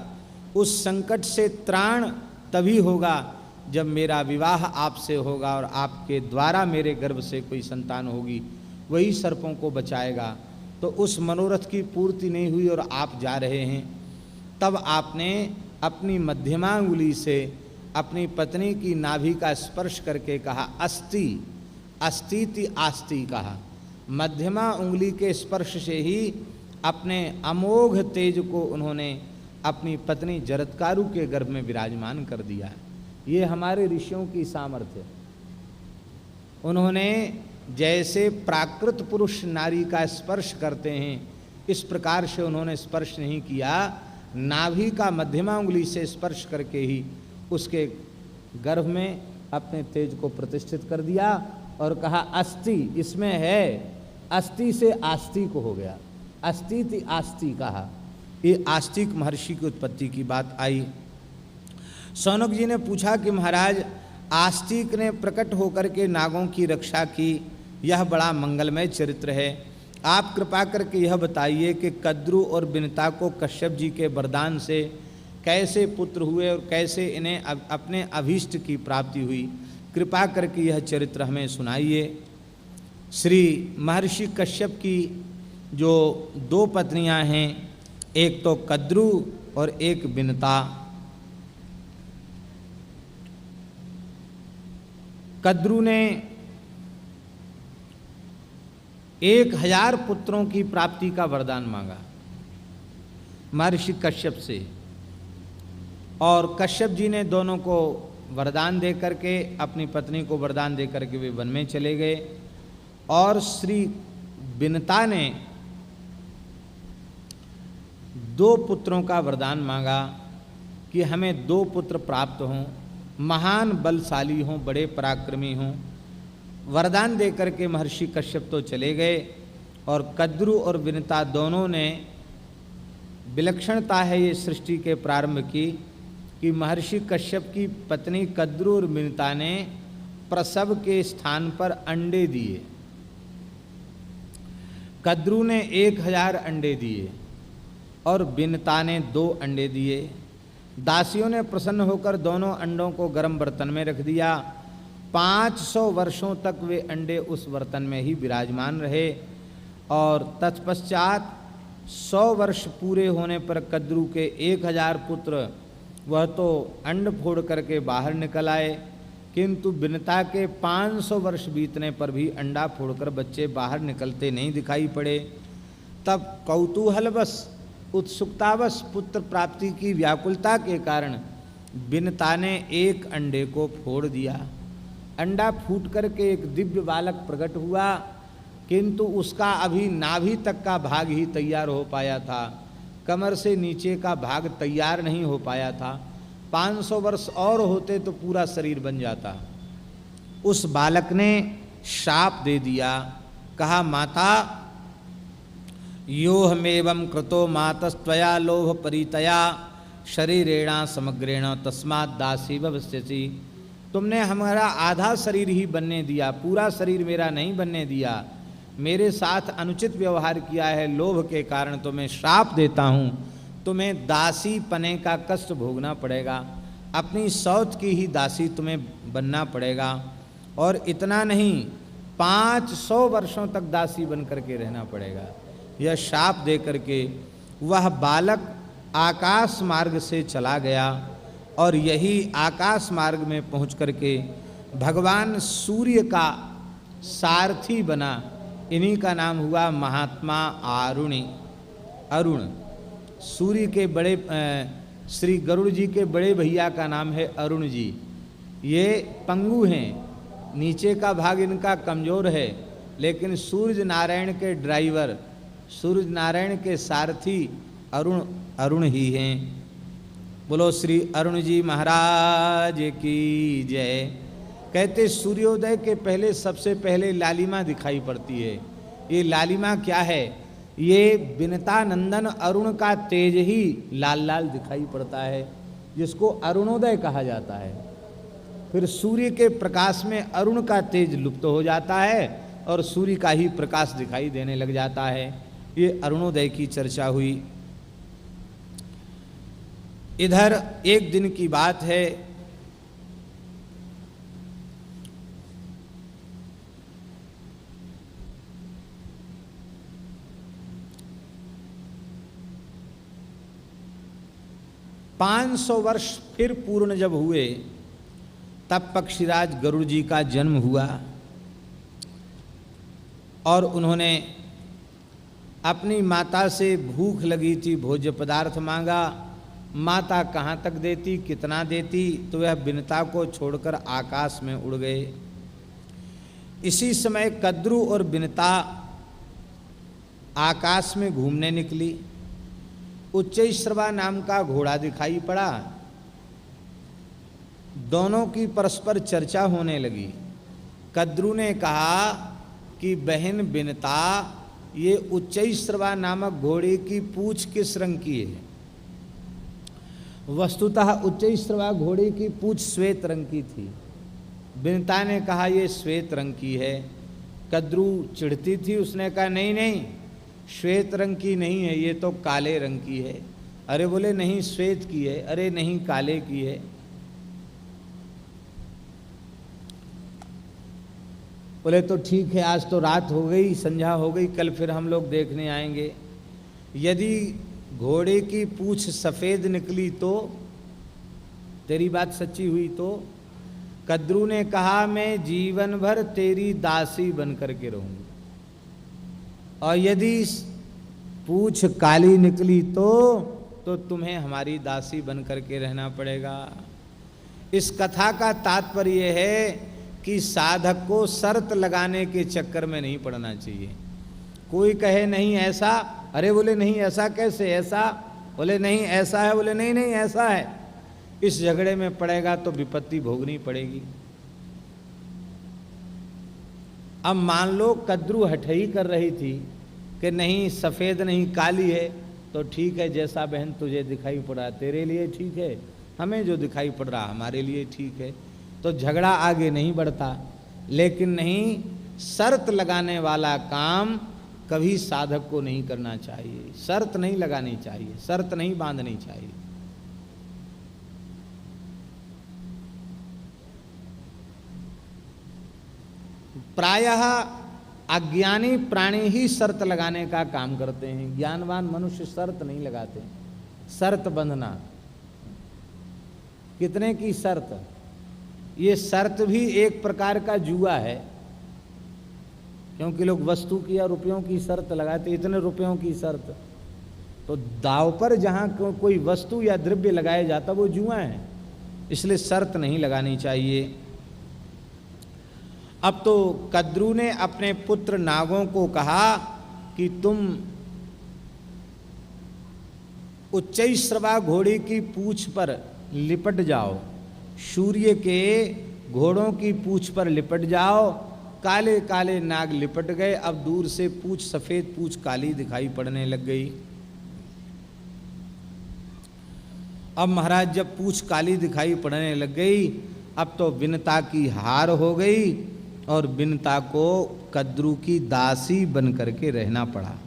उस संकट से त्राण तभी होगा जब मेरा विवाह आपसे होगा और आपके द्वारा मेरे गर्भ से कोई संतान होगी, वही सर्पों को बचाएगा। तो उस मनोरथ की पूर्ति नहीं हुई और आप जा रहे हैं। तब आपने अपनी मध्यमा अंगुली से अपनी पत्नी की नाभि का स्पर्श करके कहा, अस्ति अस्तिति आस्ति कहा। मध्यमा उंगली के स्पर्श से ही अपने अमोघ तेज को उन्होंने अपनी पत्नी जरत्कारु के गर्भ में विराजमान कर दिया। ये हमारे ऋषियों की सामर्थ्य। उन्होंने जैसे प्राकृत पुरुष नारी का स्पर्श करते हैं, इस प्रकार से उन्होंने स्पर्श नहीं किया, नाभि का मध्यमा उंगली से स्पर्श करके ही उसके गर्भ में अपने तेज को प्रतिष्ठित कर दिया और कहा अस्ति, इसमें है, अस्ति से आस्तिक हो गया, अस्तिति आस्ति कहा। ये आस्तिक महर्षि की उत्पत्ति की बात आई। शौनक जी ने पूछा कि महाराज, आस्तिक ने प्रकट होकर के नागों की रक्षा की, यह बड़ा मंगलमय चरित्र है। आप कृपा करके यह बताइए कि कद्रु और बिनता को कश्यप जी के वरदान से कैसे पुत्र हुए और कैसे इन्हें अपने अभीष्ट की प्राप्ति हुई। कृपा करके यह चरित्र हमें सुनाइए। श्री महर्षि कश्यप की जो दो पत्नियां हैं, एक तो कद्रु और एक बिनता। कद्रु ने 1000 पुत्रों की प्राप्ति का वरदान मांगा महर्षि कश्यप से, और कश्यप जी ने दोनों को वरदान दे करके, अपनी पत्नी को वरदान दे करके वे वन में चले गए। और श्री बिनता ने 2 पुत्रों का वरदान मांगा कि हमें 2 पुत्र प्राप्त हों, महान बलशाली हों, बड़े पराक्रमी हों। वरदान दे करके महर्षि कश्यप तो चले गए और कद्रु और बिनता दोनों ने विलक्षणता है ये सृष्टि के प्रारंभ की कि महर्षि कश्यप की पत्नी कद्रू और विनता ने प्रसव के स्थान पर अंडे दिए। कद्रू ने 1000 अंडे दिए और विनता ने 2 अंडे दिए। दासियों ने प्रसन्न होकर दोनों अंडों को गर्म बर्तन में रख दिया। 500 वर्षों तक वे अंडे उस बर्तन में ही विराजमान रहे और तत्पश्चात 100 वर्ष पूरे होने पर कद्रू के 1000 पुत्र वह तो अंड फोड़ करके बाहर निकल आए, किंतु विनता के 500 वर्ष बीतने पर भी अंडा फोड़कर बच्चे बाहर निकलते नहीं दिखाई पड़े। तब कौतूहलवश उत्सुकतावश पुत्र प्राप्ति की व्याकुलता के कारण विनता ने एक अंडे को फोड़ दिया। अंडा फूट करके एक दिव्य बालक प्रकट हुआ, किंतु उसका अभी नाभि तक का भाग ही तैयार हो पाया था, कमर से नीचे का भाग तैयार नहीं हो पाया था। 500 वर्ष और होते तो पूरा शरीर बन जाता। उस बालक ने शाप दे दिया, कहा माता योहमेवं कृतो मातस्त्वया लोभ परितया शरीरेणा समग्रेण तस्मात् दासी भविष्यसि। तुमने हमारा आधा शरीर ही बनने दिया, पूरा शरीर मेरा नहीं बनने दिया, मेरे साथ अनुचित व्यवहार किया है, लोभ के कारण तुम्हें श्राप देता हूँ, तुम्हें दासी पने का कष्ट भोगना पड़ेगा, अपनी सौत की ही दासी तुम्हें बनना पड़ेगा। और इतना नहीं, 500 वर्षों तक दासी बन करके रहना पड़ेगा। यह शाप दे करके वह बालक आकाश मार्ग से चला गया और यही आकाश मार्ग में पहुँच करके भगवान सूर्य का सारथी बना। इन्हीं का नाम हुआ महात्मा आरुणि। अरुण सूर्य के बड़े श्री गरुड़ जी के बड़े भैया का नाम है अरुण जी। ये पंगु हैं, नीचे का भाग इनका कमज़ोर है, लेकिन सूर्य नारायण के ड्राइवर, सूर्य नारायण के सारथी अरुण ही हैं। बोलो श्री अरुण जी महाराज की जय। कहते सूर्योदय के पहले सबसे पहले लालिमा दिखाई पड़ती है। ये लालिमा क्या है? ये विनता नंदन अरुण का तेज ही लाल लाल दिखाई पड़ता है, जिसको अरुणोदय कहा जाता है। फिर सूर्य के प्रकाश में अरुण का तेज लुप्त हो जाता है और सूर्य का ही प्रकाश दिखाई देने लग जाता है। ये अरुणोदय की चर्चा हुई। इधर एक दिन की बात है, 500 वर्ष फिर पूर्ण जब हुए तब पक्षीराज गरुड़ जी का जन्म हुआ और उन्होंने अपनी माता से भूख लगी थी, भोज्य पदार्थ मांगा। माता कहाँ तक देती, कितना देती, तो वह विनता को छोड़कर आकाश में उड़ गए। इसी समय कद्रू और विनता आकाश में घूमने निकली। उच्चैश्रवा नाम का घोड़ा दिखाई पड़ा। दोनों की परस्पर चर्चा होने लगी। कद्रू ने कहा कि बहन विनता, ये उच्चैश्रवा नामक घोड़े की पूंछ किस रंग की है? वस्तुतः उच्चैश्रवा घोड़े की पूंछ श्वेत रंग की थी। विनता ने कहा ये श्वेत रंग की है। कद्रू चिढ़ती थी, उसने कहा नहीं नहीं, श्वेत रंग की नहीं है, ये तो काले रंग की है। अरे बोले नहीं श्वेत की है, अरे नहीं काले की है। बोले तो ठीक है, आज तो रात हो गई, संध्या हो गई, कल फिर हम लोग देखने आएंगे। यदि घोड़े की पूंछ सफ़ेद निकली तो तेरी बात सच्ची हुई तो? कद्रू ने कहा मैं जीवन भर तेरी दासी बन करके रहूँगी, और यदि पूंछ काली निकली तो तुम्हें हमारी दासी बन करके रहना पड़ेगा। इस कथा का तात्पर्य है कि साधक को शर्त लगाने के चक्कर में नहीं पड़ना चाहिए। कोई कहे नहीं ऐसा, अरे बोले नहीं ऐसा कैसे, ऐसा बोले नहीं ऐसा है, बोले नहीं नहीं ऐसा है, इस झगड़े में पड़ेगा तो विपत्ति भोगनी पड़ेगी। अब मान लो कद्रू हठई कर रही थी कि नहीं सफ़ेद नहीं काली है, तो ठीक है, जैसा बहन तुझे दिखाई पड़ा तेरे लिए ठीक है, हमें जो दिखाई पड़ रहा हमारे लिए ठीक है, तो झगड़ा आगे नहीं बढ़ता। लेकिन नहीं, शर्त लगाने वाला काम कभी साधक को नहीं करना चाहिए, शर्त नहीं लगानी चाहिए, शर्त नहीं बांधनी चाहिए। प्रायः अज्ञानी प्राणी ही शर्त लगाने का काम करते हैं, ज्ञानवान मनुष्य शर्त नहीं लगाते। शर्त बंधना, कितने की शर्त, ये शर्त भी एक प्रकार का जुआ है, क्योंकि लोग वस्तु की या रुपयों की शर्त लगाते, इतने रुपयों की शर्त, तो दाव पर जहां कोई वस्तु या द्रव्य लगाया जाता वो जुआ है, इसलिए शर्त नहीं लगानी चाहिए। अब तो कद्रू ने अपने पुत्र नागों को कहा कि तुम उच्चैश्रवा घोड़े की पूंछ पर लिपट जाओ, सूर्य के घोड़ों की पूंछ पर लिपट जाओ। काले काले नाग लिपट गए। अब दूर से पूंछ सफेद, पूंछ काली दिखाई पड़ने लग गई। अब महाराज जब पूंछ काली दिखाई पड़ने लग गई, अब तो विनता की हार हो गई और विनता को कद्रू की दासी बन करके रहना पड़ा।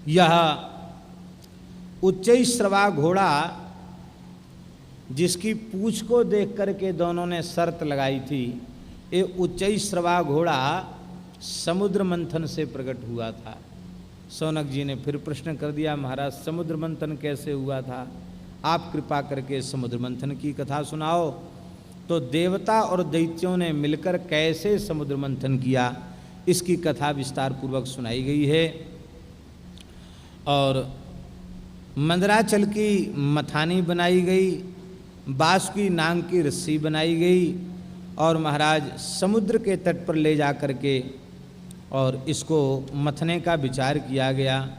यह उच्चैश्रवा घोड़ा जिसकी पूंछ को देख करके दोनों ने शर्त लगाई थी, ये उच्चैश्रवा घोड़ा समुद्र मंथन से प्रकट हुआ था। शौनक जी ने फिर प्रश्न कर दिया, महाराज समुद्र मंथन कैसे हुआ था? आप कृपा करके समुद्र मंथन की कथा सुनाओ। तो देवता और दैत्यों ने मिलकर कैसे समुद्र मंथन किया, इसकी कथा विस्तार पूर्वक सुनाई गई है। और मंदराचल की मथानी बनाई गई, बासुकी नाग की रस्सी बनाई गई और महाराज समुद्र के तट पर ले जा कर के और इसको मथने का विचार किया गया।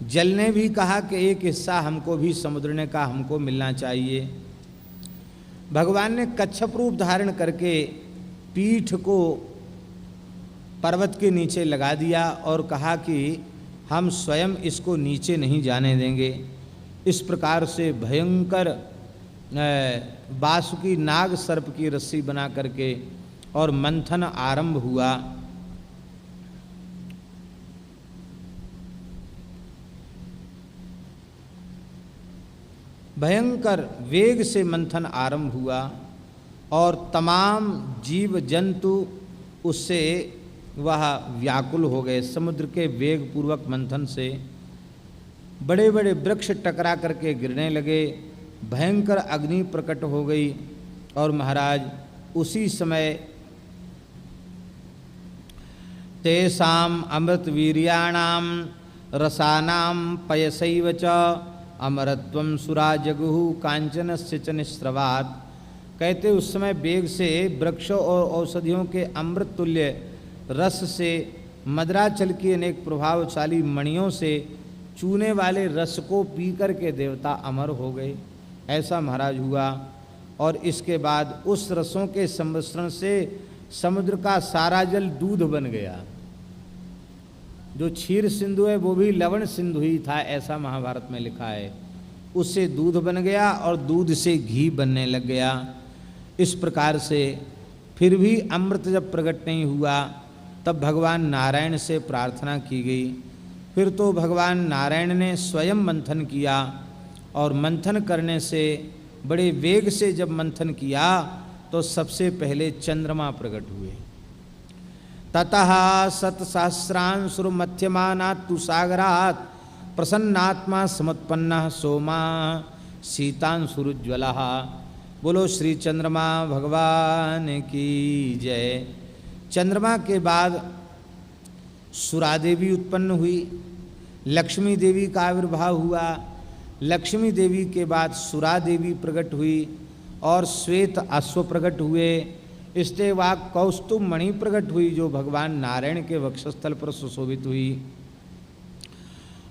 जल ने भी कहा कि एक हिस्सा हमको भी, समुद्र ने कहा हमको मिलना चाहिए। भगवान ने कच्छप रूप धारण करके पीठ को पर्वत के नीचे लगा दिया और कहा कि हम स्वयं इसको नीचे नहीं जाने देंगे। इस प्रकार से भयंकर बासुकी नाग सर्प की रस्सी बना करके और मंथन आरंभ हुआ। भयंकर वेग से मंथन आरंभ हुआ और तमाम जीव जंतु उससे वह व्याकुल हो गए। समुद्र के वेग पूर्वक मंथन से बड़े बड़े वृक्ष टकरा करके गिरने लगे, भयंकर अग्नि प्रकट हो गई और महाराज उसी समय तेषाम अमृत वीर्याणाम रसानाम पयसैव च अमरत्वम सुरा जगुहु कांचनस्य च निस्रवात। कहते उस समय वेग से वृक्षों और औषधियों के अमृत तुल्य रस से, मदराचल की अनेक प्रभावशाली मणियों से चूने वाले रस को पी कर के देवता अमर हो गए। ऐसा महाराज हुआ। और इसके बाद उस रसों के सम्मिश्रण से समुद्र का सारा जल दूध बन गया। जो क्षीर सिंधु है वो भी लवण सिंधु ही था, ऐसा महाभारत में लिखा है। उससे दूध बन गया और दूध से घी बनने लग गया। इस प्रकार से फिर भी अमृत जब प्रकट नहीं हुआ तब भगवान नारायण से प्रार्थना की गई। फिर तो भगवान नारायण ने स्वयं मंथन किया और मंथन करने से बड़े वेग से जब मंथन किया तो सबसे पहले चंद्रमा प्रकट हुए। ततः सतसहस्रांशुर्मध्यमानात् तु सागरात् प्रसन्नात्मा समुत्पन्नः सोमा शीतांशुरुज्ज्वलः। बोलो श्री चंद्रमा भगवान की जय। चंद्रमा के बाद सुरा देवी उत्पन्न हुई, लक्ष्मी देवी का आविर्भाव हुआ। लक्ष्मी देवी के बाद सुरा देवी प्रकट हुई और श्वेत अश्व प्रकट हुए। इसके बाद कौस्तुभ मणि प्रकट हुई जो भगवान नारायण के वक्षस्थल पर सुशोभित हुई।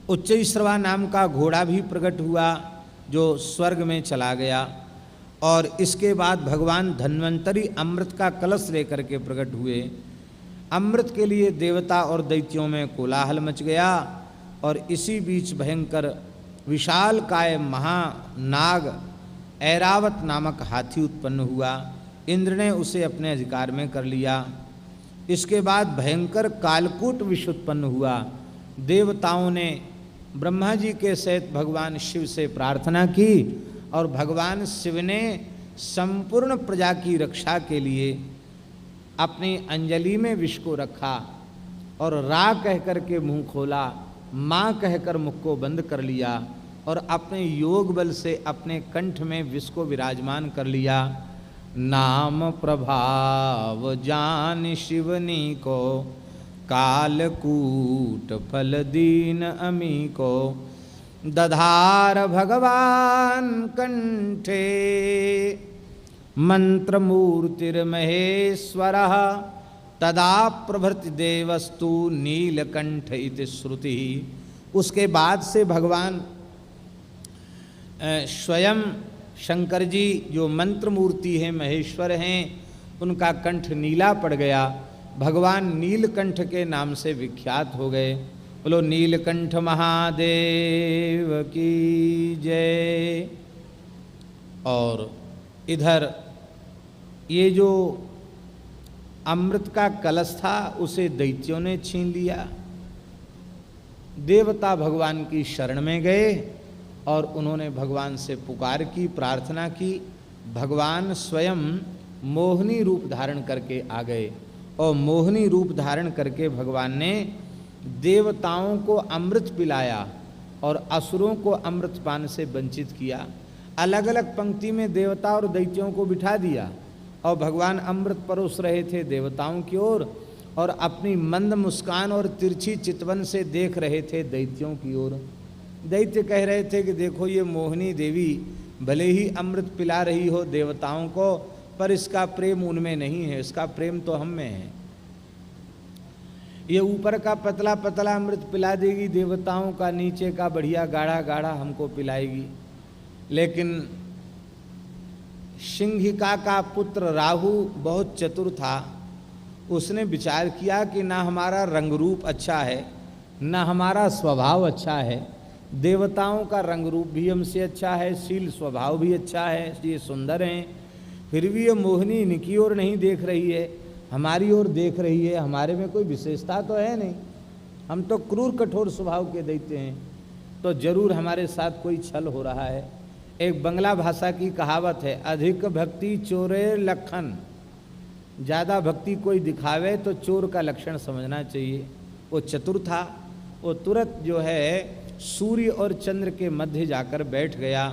उच्चैश्रवा नाम का घोड़ा भी प्रकट हुआ जो स्वर्ग में चला गया। और इसके बाद भगवान धन्वंतरी अमृत का कलश लेकर के प्रकट हुए। अमृत के लिए देवता और दैत्यों में कोलाहल मच गया और इसी बीच भयंकर विशाल काय महानाग ऐरावत नामक हाथी उत्पन्न हुआ। इंद्र ने उसे अपने अधिकार में कर लिया। इसके बाद भयंकर कालकूट विष उत्पन्न हुआ। देवताओं ने ब्रह्मा जी के सहित भगवान शिव से प्रार्थना की और भगवान शिव ने संपूर्ण प्रजा की रक्षा के लिए अपनी अंजलि में विष को रखा और रा कह कर के मुँह खोला, माँ कहकर मुख को बंद कर लिया और अपने योग बल से अपने कंठ में विष को विराजमान कर लिया। नाम प्रभाव जान शिवनी को, कालकूट फल दीन अमी को, दधार भगवान कंठे, मंत्र मूर्तिर्महेश्वरः, तदा प्रभृति देवस्तु नीलकंठ इति श्रुति। उसके बाद से भगवान स्वयं शंकर जी जो मंत्र मूर्ति हैं, महेश्वर हैं, उनका कंठ नीला पड़ गया। भगवान नीलकंठ के नाम से विख्यात हो गए। बोलो नीलकंठ महादेव की जय। और इधर ये जो अमृत का कलश था उसे दैत्यों ने छीन लिया। देवता भगवान की शरण में गए और उन्होंने भगवान से पुकार की, प्रार्थना की। भगवान स्वयं मोहिनी रूप धारण करके आ गए और मोहिनी रूप धारण करके भगवान ने देवताओं को अमृत पिलाया और असुरों को अमृत पान से वंचित किया। अलग अलग पंक्ति में देवता और दैत्यों को बिठा दिया और भगवान अमृत परोस रहे थे देवताओं की ओर और अपनी मंद मुस्कान और तिरछी चितवन से देख रहे थे दैत्यों की ओर। दैत्य कह रहे थे कि देखो ये मोहिनी देवी भले ही अमृत पिला रही हो देवताओं को, पर इसका प्रेम उनमें नहीं है, इसका प्रेम तो हम में है। ये ऊपर का पतला पतला अमृत पिला देगी देवताओं का, नीचे का बढ़िया गाढ़ा गाढ़ा हमको पिलाएगी। लेकिन सिंहिका का पुत्र राहु बहुत चतुर था। उसने विचार किया कि ना हमारा रंग रूप अच्छा है, ना हमारा स्वभाव अच्छा है। देवताओं का रंग रूप भी हमसे अच्छा है, शील स्वभाव भी अच्छा है, ये सुंदर हैं, फिर भी ये मोहिनी इनकी ओर नहीं देख रही है, हमारी ओर देख रही है। हमारे में कोई विशेषता तो है नहीं, हम तो क्रूर कठोर स्वभाव के दैत्य हैं, तो जरूर हमारे साथ कोई छल हो रहा है। एक बंगला भाषा की कहावत है, अधिक भक्ति चोरे लक्षण। ज़्यादा भक्ति कोई दिखावे तो चोर का लक्षण समझना चाहिए। वो चतुर था, वो तुरंत जो है सूर्य और चंद्र के मध्य जाकर बैठ गया।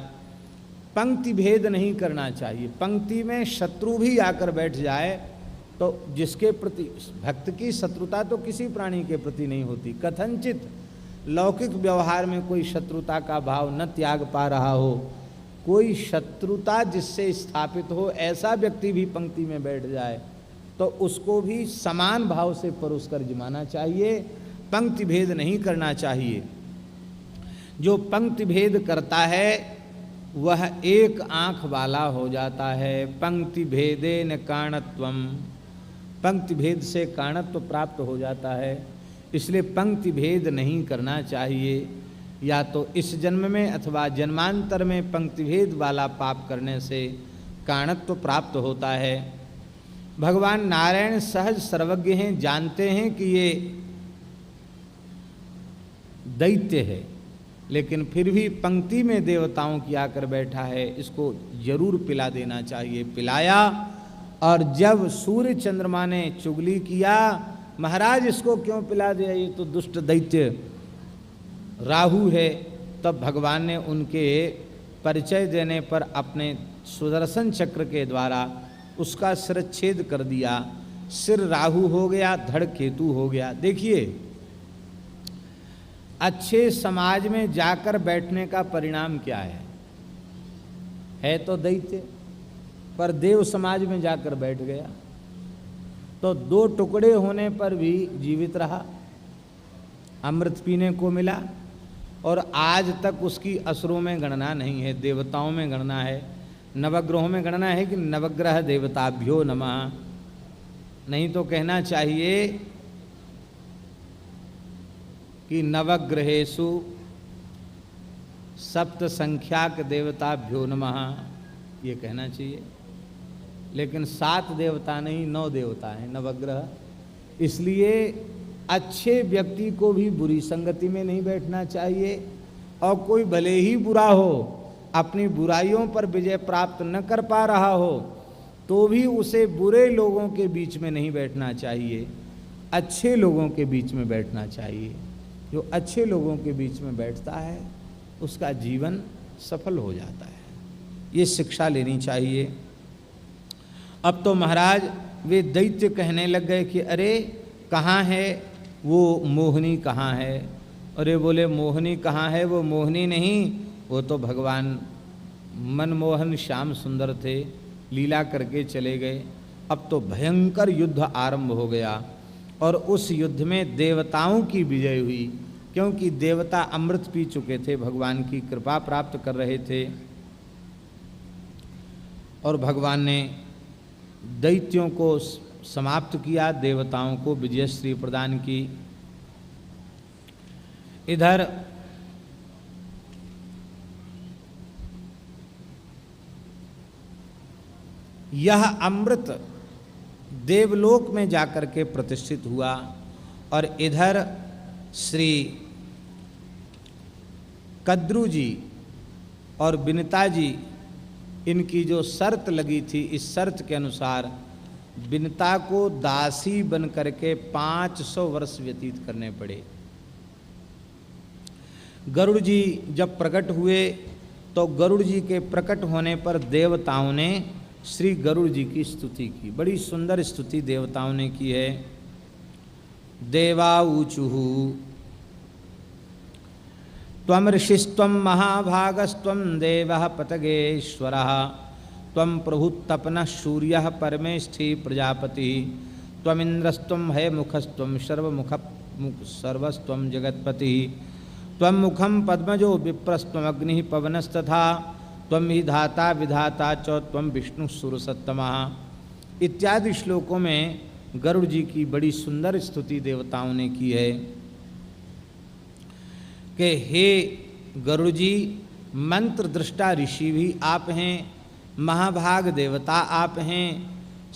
पंक्ति भेद नहीं करना चाहिए, पंक्ति में शत्रु भी आकर बैठ जाए तो जिसके प्रति भक्त की शत्रुता तो किसी प्राणी के प्रति नहीं होती। कथनचित लौकिक व्यवहार में कोई शत्रुता का भाव न त्याग पा रहा हो, कोई शत्रुता जिससे स्थापित हो, ऐसा व्यक्ति भी पंक्ति में बैठ जाए तो उसको भी समान भाव से परोस कर जमाना चाहिए, पंक्ति भेद नहीं करना चाहिए। जो पंक्ति भेद करता है वह एक आँख वाला हो जाता है। पंक्ति भेदे न काणत्वम, पंक्ति भेद से काणत्व प्राप्त हो जाता है। इसलिए पंक्ति भेद नहीं करना चाहिए। या तो इस जन्म में अथवा जन्मांतर में पंक्ति भेद वाला पाप करने से काणत्व प्राप्त होता है। भगवान नारायण सहज सर्वज्ञ हैं, जानते हैं कि ये दैत्य है, लेकिन फिर भी पंक्ति में देवताओं की आकर बैठा है, इसको जरूर पिला देना चाहिए। पिलाया और जब सूर्य चंद्रमा ने चुगली किया, महाराज इसको क्यों पिला दिया, ये तो दुष्ट दैत्य राहु है, तब भगवान ने उनके परिचय देने पर अपने सुदर्शन चक्र के द्वारा उसका शिरच्छेद कर दिया। सिर राहु हो गया, धड़ केतु हो गया। देखिए, अच्छे समाज में जाकर बैठने का परिणाम क्या है तो दैत्य, पर देव समाज में जाकर बैठ गया तो 2 टुकड़े होने पर भी जीवित रहा, अमृत पीने को मिला और आज तक उसकी असुरों में गणना नहीं है, देवताओं में गणना है, नवग्रहों में गणना है कि नवग्रह देवताभ्यो नमः। नहीं तो कहना चाहिए कि नवग्रहेषु सप्त संख्याक देवताभ्यो नमः, ये कहना चाहिए। लेकिन 7 देवता नहीं, 9 देवता हैं नवग्रह। इसलिए अच्छे व्यक्ति को भी बुरी संगति में नहीं बैठना चाहिए, और कोई भले ही बुरा हो, अपनी बुराइयों पर विजय प्राप्त न कर पा रहा हो, तो भी उसे बुरे लोगों के बीच में नहीं बैठना चाहिए, अच्छे लोगों के बीच में बैठना चाहिए। जो अच्छे लोगों के बीच में बैठता है उसका जीवन सफल हो जाता है। ये शिक्षा लेनी चाहिए। अब तो महाराज वे दैत्य कहने लग गए कि अरे कहाँ है वो मोहिनी, कहाँ है? अरे बोले मोहिनी कहाँ है? वो मोहिनी नहीं, वो तो भगवान मनमोहन श्याम सुंदर थे, लीला करके चले गए। अब तो भयंकर युद्ध आरंभ हो गया, और उस युद्ध में देवताओं की विजय हुई, क्योंकि देवता अमृत पी चुके थे, भगवान की कृपा प्राप्त कर रहे थे, और भगवान ने दैत्यों को समाप्त किया, देवताओं को विजयश्री प्रदान की। इधर यह अमृत देवलोक में जाकर के प्रतिष्ठित हुआ, और इधर श्री कद्रू जी और विनिता जी, इनकी जो शर्त लगी थी, इस शर्त के अनुसार विनिता को दासी बन करके 500 वर्ष व्यतीत करने पड़े। गरुड़ जी जब प्रकट हुए तो गरुड़ जी के प्रकट होने पर देवताओं ने श्री गरुड़ जी की स्तुति की। बड़ी सुंदर स्तुति देवताओं ने की है। देवाऊचुहु त्वं ऋषिस्त्वं महाभागस्त्वं देवः पतगेश्वरः त्वं प्रभुत्तपनः सूर्यः परमेष्ठी प्रजापति त्वमिन्द्रस्त्वं हयमुखस्त्वं सर्वस्त्वं जगत्पति त्वं मुखं पद्मजो विप्रस्त्वं अग्निः पवनस्तथा त्वं ही धाता विधाता च त्वं विष्णु सुरसत्तमः। इत्यादि श्लोकों में गरुड़ जी की बड़ी सुंदर स्तुति देवताओं ने की है कि हे गरुड़ जी, मंत्र दृष्टा ऋषि भी आप हैं, महाभाग देवता आप हैं,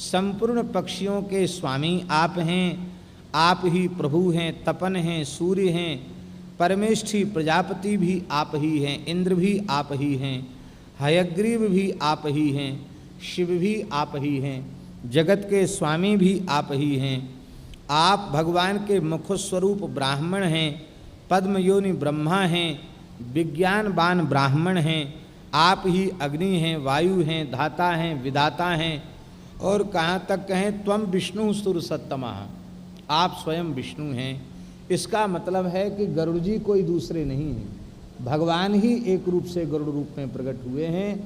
संपूर्ण पक्षियों के स्वामी आप हैं, आप ही प्रभु हैं, तपन हैं, सूर्य हैं, परमेष्ठी प्रजापति भी आप ही हैं, इंद्र भी आप ही हैं, हयग्रीव भी आप ही हैं, शिव भी आप ही हैं, जगत के स्वामी भी आप ही हैं। आप भगवान के मुख स्वरूप ब्राह्मण हैं, पद्म योनि ब्रह्मा हैं, विज्ञानवान ब्राह्मण हैं, आप ही अग्नि हैं, वायु हैं, धाता हैं, विधाता हैं, और कहाँ तक कहें त्वं विष्णु सुरसत्तमः, आप स्वयं विष्णु हैं। इसका मतलब है कि गरुड़ जी कोई दूसरे नहीं हैं, भगवान ही एक रूप से गरुड़ रूप में प्रकट हुए हैं,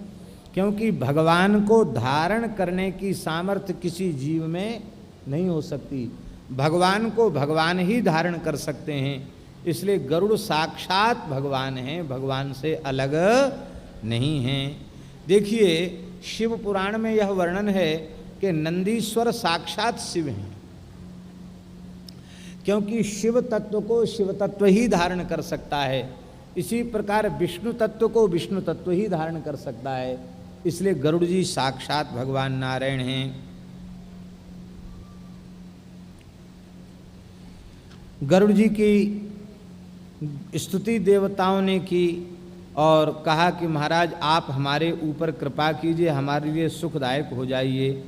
क्योंकि भगवान को धारण करने की सामर्थ्य किसी जीव में नहीं हो सकती, भगवान को भगवान ही धारण कर सकते हैं। इसलिए गरुड़ साक्षात भगवान हैं, भगवान से अलग नहीं हैं। देखिए शिव पुराण में यह वर्णन है कि नंदीश्वर साक्षात शिव हैं, क्योंकि शिव तत्व को शिव तत्व ही धारण कर सकता है, इसी प्रकार विष्णु तत्व को विष्णु तत्व ही धारण कर सकता है। इसलिए गरुड़ जी साक्षात भगवान नारायण हैं। गरुड़ जी की स्तुति देवताओं ने की और कहा कि महाराज आप हमारे ऊपर कृपा कीजिए, हमारे लिए सुखदायक हो जाइए।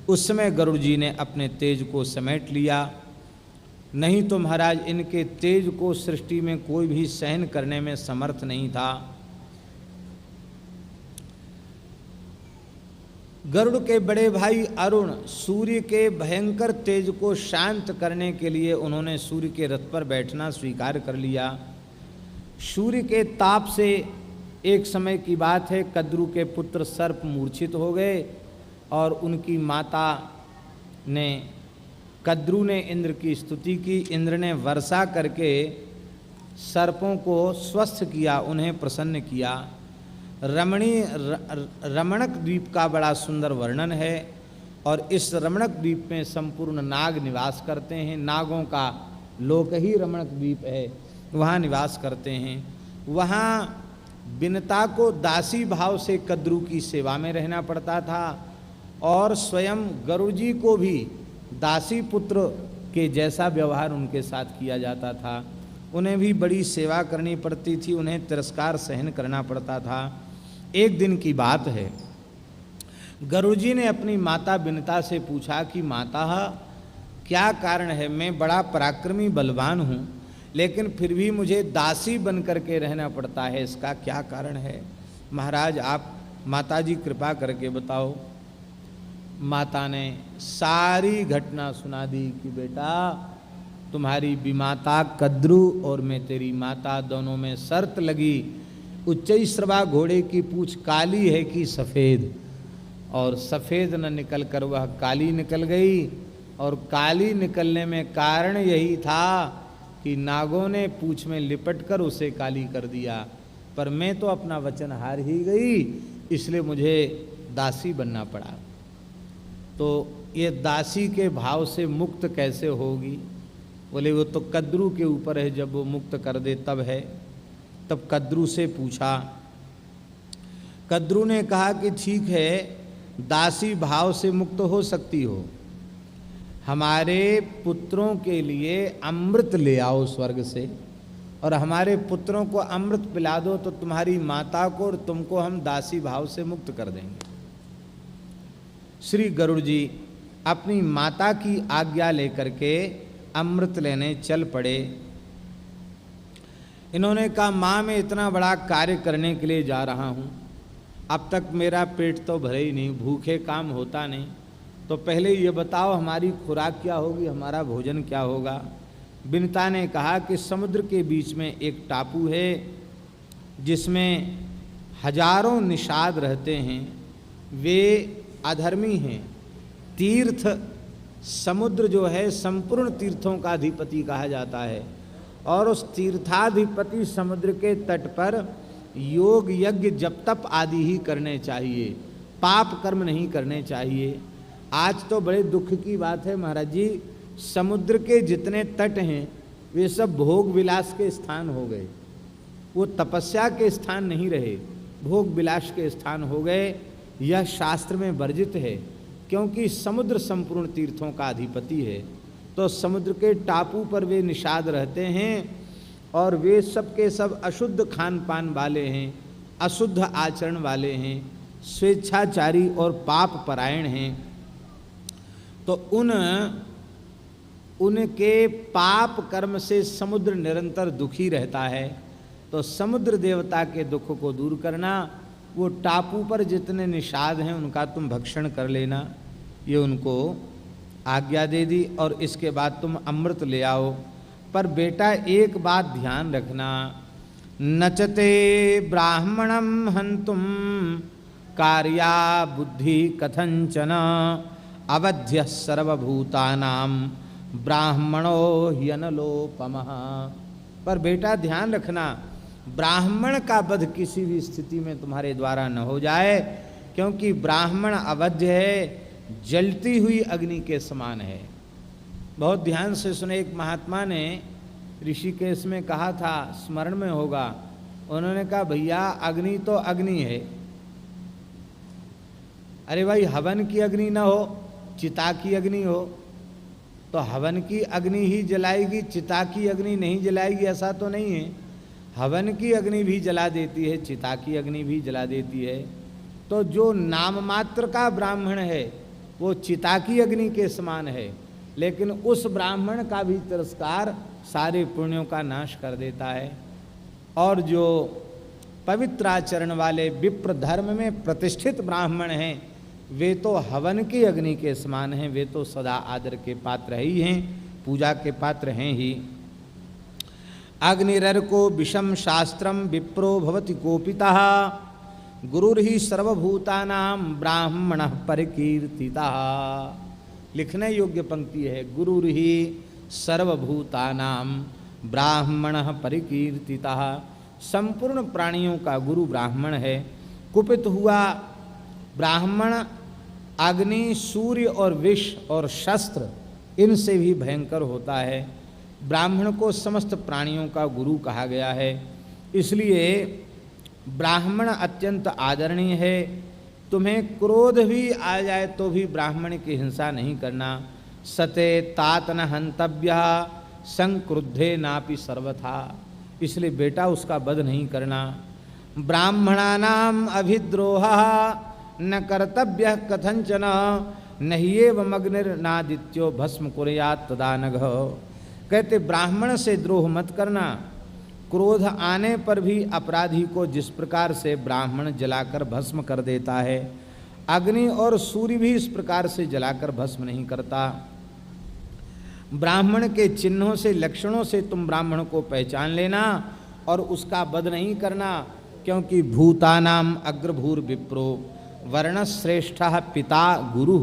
उस समय गरुड़ जी ने अपने तेज को समेट लिया, नहीं तो महाराज इनके तेज को सृष्टि में कोई भी सहन करने में समर्थ नहीं था। गरुड़ के बड़े भाई अरुण सूर्य के भयंकर तेज को शांत करने के लिए उन्होंने सूर्य के रथ पर बैठना स्वीकार कर लिया। सूर्य के ताप से एक समय की बात है, कद्रू के पुत्र सर्प मूर्छित हो गए और उनकी माता ने, कद्रू ने इंद्र की स्तुति की, इंद्र ने वर्षा करके सर्पों को स्वस्थ किया, उन्हें प्रसन्न किया। रमणक द्वीप का बड़ा सुंदर वर्णन है और इस रमणक द्वीप में संपूर्ण नाग निवास करते हैं। नागों का लोक ही रमणक द्वीप है, वहाँ निवास करते हैं। वहाँ विनता को दासी भाव से कद्रू की सेवा में रहना पड़ता था और स्वयं गरुड़ जी को भी दासी पुत्र के जैसा व्यवहार उनके साथ किया जाता था। उन्हें भी बड़ी सेवा करनी पड़ती थी, उन्हें तिरस्कार सहन करना पड़ता था। एक दिन की बात है, गरुड़ जी ने अपनी माता विनता से पूछा कि माता क्या कारण है, मैं बड़ा पराक्रमी बलवान हूँ लेकिन फिर भी मुझे दासी बन करके रहना पड़ता है, इसका क्या कारण है? महाराज आप माता जी कृपा करके बताओ। माता ने सारी घटना सुना दी कि बेटा तुम्हारी विमाता कद्रू और मैं तेरी माता दोनों में शर्त लगी। उच्चैश्रवा घोड़े की पूंछ काली है कि सफ़ेद, और सफ़ेद न निकल कर वह काली निकल गई। और काली निकलने में कारण यही था कि नागों ने पूंछ में लिपट कर उसे काली कर दिया। पर मैं तो अपना वचन हार ही गई, इसलिए मुझे दासी बनना पड़ा। तो ये दासी के भाव से मुक्त कैसे होगी? बोले वो तो कद्रू के ऊपर है, जब वो मुक्त कर दे तब है। तब कद्रू से पूछा, कद्रू ने कहा कि ठीक है, दासी भाव से मुक्त हो सकती हो, हमारे पुत्रों के लिए अमृत ले आओ स्वर्ग से और हमारे पुत्रों को अमृत पिला दो तो तुम्हारी माता को और तुमको हम दासी भाव से मुक्त कर देंगे। श्री गरुड़ जी अपनी माता की आज्ञा लेकर के अमृत लेने चल पड़े। इन्होंने कहा माँ मैं इतना बड़ा कार्य करने के लिए जा रहा हूँ, अब तक मेरा पेट तो भरे ही नहीं, भूखे काम होता नहीं, तो पहले ये बताओ हमारी खुराक क्या होगी, हमारा भोजन क्या होगा। विनता ने कहा कि समुद्र के बीच में एक टापू है जिसमें हजारों निषाद रहते हैं, वे अधर्मी हैं। तीर्थ समुद्र जो है संपूर्ण तीर्थों का अधिपति कहा जाता है और उस तीर्थाधिपति समुद्र के तट पर योग यज्ञ जप तप आदि ही करने चाहिए, पाप कर्म नहीं करने चाहिए। आज तो बड़े दुख की बात है महाराज जी, समुद्र के जितने तट हैं वे सब भोग विलास के स्थान हो गए, वो तपस्या के स्थान नहीं रहे, भोग विलास के स्थान हो गए। यह शास्त्र में वर्जित है क्योंकि समुद्र संपूर्ण तीर्थों का अधिपति है। तो समुद्र के टापू पर वे निषाद रहते हैं और वे सब के सब अशुद्ध खान पान वाले हैं, अशुद्ध आचरण वाले हैं, स्वेच्छाचारी और पाप परायण हैं। तो उनके पाप कर्म से समुद्र निरंतर दुखी रहता है। तो समुद्र देवता के दुख को दूर करना, वो टापू पर जितने निषाद हैं उनका तुम भक्षण कर लेना, ये उनको आज्ञा दे दी और इसके बाद तुम अमृत ले आओ। पर बेटा एक बात ध्यान रखना, नचते ब्राह्मणम हंतुम कार्या बुद्धि कथंचन अवध्य सर्वभूतानां ब्राह्मणो ह्यनलोपमः। पर बेटा ध्यान रखना, ब्राह्मण का वध किसी भी स्थिति में तुम्हारे द्वारा न हो जाए, क्योंकि ब्राह्मण अवध्य है, जलती हुई अग्नि के समान है। बहुत ध्यान से सुने, एक महात्मा ने ऋषिकेश में कहा था, स्मरण में होगा, उन्होंने कहा भैया अग्नि तो अग्नि है, अरे भाई हवन की अग्नि ना हो, चिता की अग्नि हो तो हवन की अग्नि ही जलाएगी, चिता की अग्नि नहीं जलाएगी, ऐसा तो नहीं है। हवन की अग्नि भी जला देती है, चिता की अग्नि भी जला देती है। तो जो नाम मात्र का ब्राह्मण है वो चिता की अग्नि के समान है, लेकिन उस ब्राह्मण का भी तिरस्कार सारे पुण्यों का नाश कर देता है। और जो पवित्र आचरण वाले विप्र धर्म में प्रतिष्ठित ब्राह्मण हैं वे तो हवन की अग्नि के समान हैं, वे तो सदा आदर के पात्र ही हैं, पूजा के पात्र हैं ही। अग्निरर को विषम शास्त्रम विप्रो भवति कोपितः गुरुर्हि सर्वभूतानां ब्राह्मणः परिकीर्तितः। लिखने योग्य पंक्ति है, गुरुर्हि सर्वभूतानां ब्राह्मणः परिकीर्तितः, संपूर्ण प्राणियों का गुरु ब्राह्मण है। कुपित हुआ ब्राह्मण अग्नि, सूर्य और विष और शस्त्र इनसे भी भयंकर होता है। ब्राह्मण को समस्त प्राणियों का गुरु कहा गया है, इसलिए ब्राह्मण अत्यंत आदरणीय है। तुम्हें क्रोध भी आ जाए तो भी ब्राह्मण की हिंसा नहीं करना। सते तात न हंतव्य संक्रुद्धे नापि सर्वथा, इसलिए बेटा उसका वध नहीं करना। ब्राह्मणानाम अभिद्रोह न कर्तव्य कथंचन, नहिएव मग्निर्नादित्यो भस्म कुर्यात् तदा नघ। कहते ब्राह्मण से द्रोह मत करना। क्रोध आने पर भी अपराधी को जिस प्रकार से ब्राह्मण जलाकर भस्म कर देता है, अग्नि और सूर्य भी इस प्रकार से जलाकर भस्म नहीं करता। ब्राह्मण के चिन्हों से, लक्षणों से तुम ब्राह्मण को पहचान लेना और उसका वध नहीं करना, क्योंकि भूतानाम अग्रभूर विप्रो वर्णश्रेष्ठः पिता गुरु।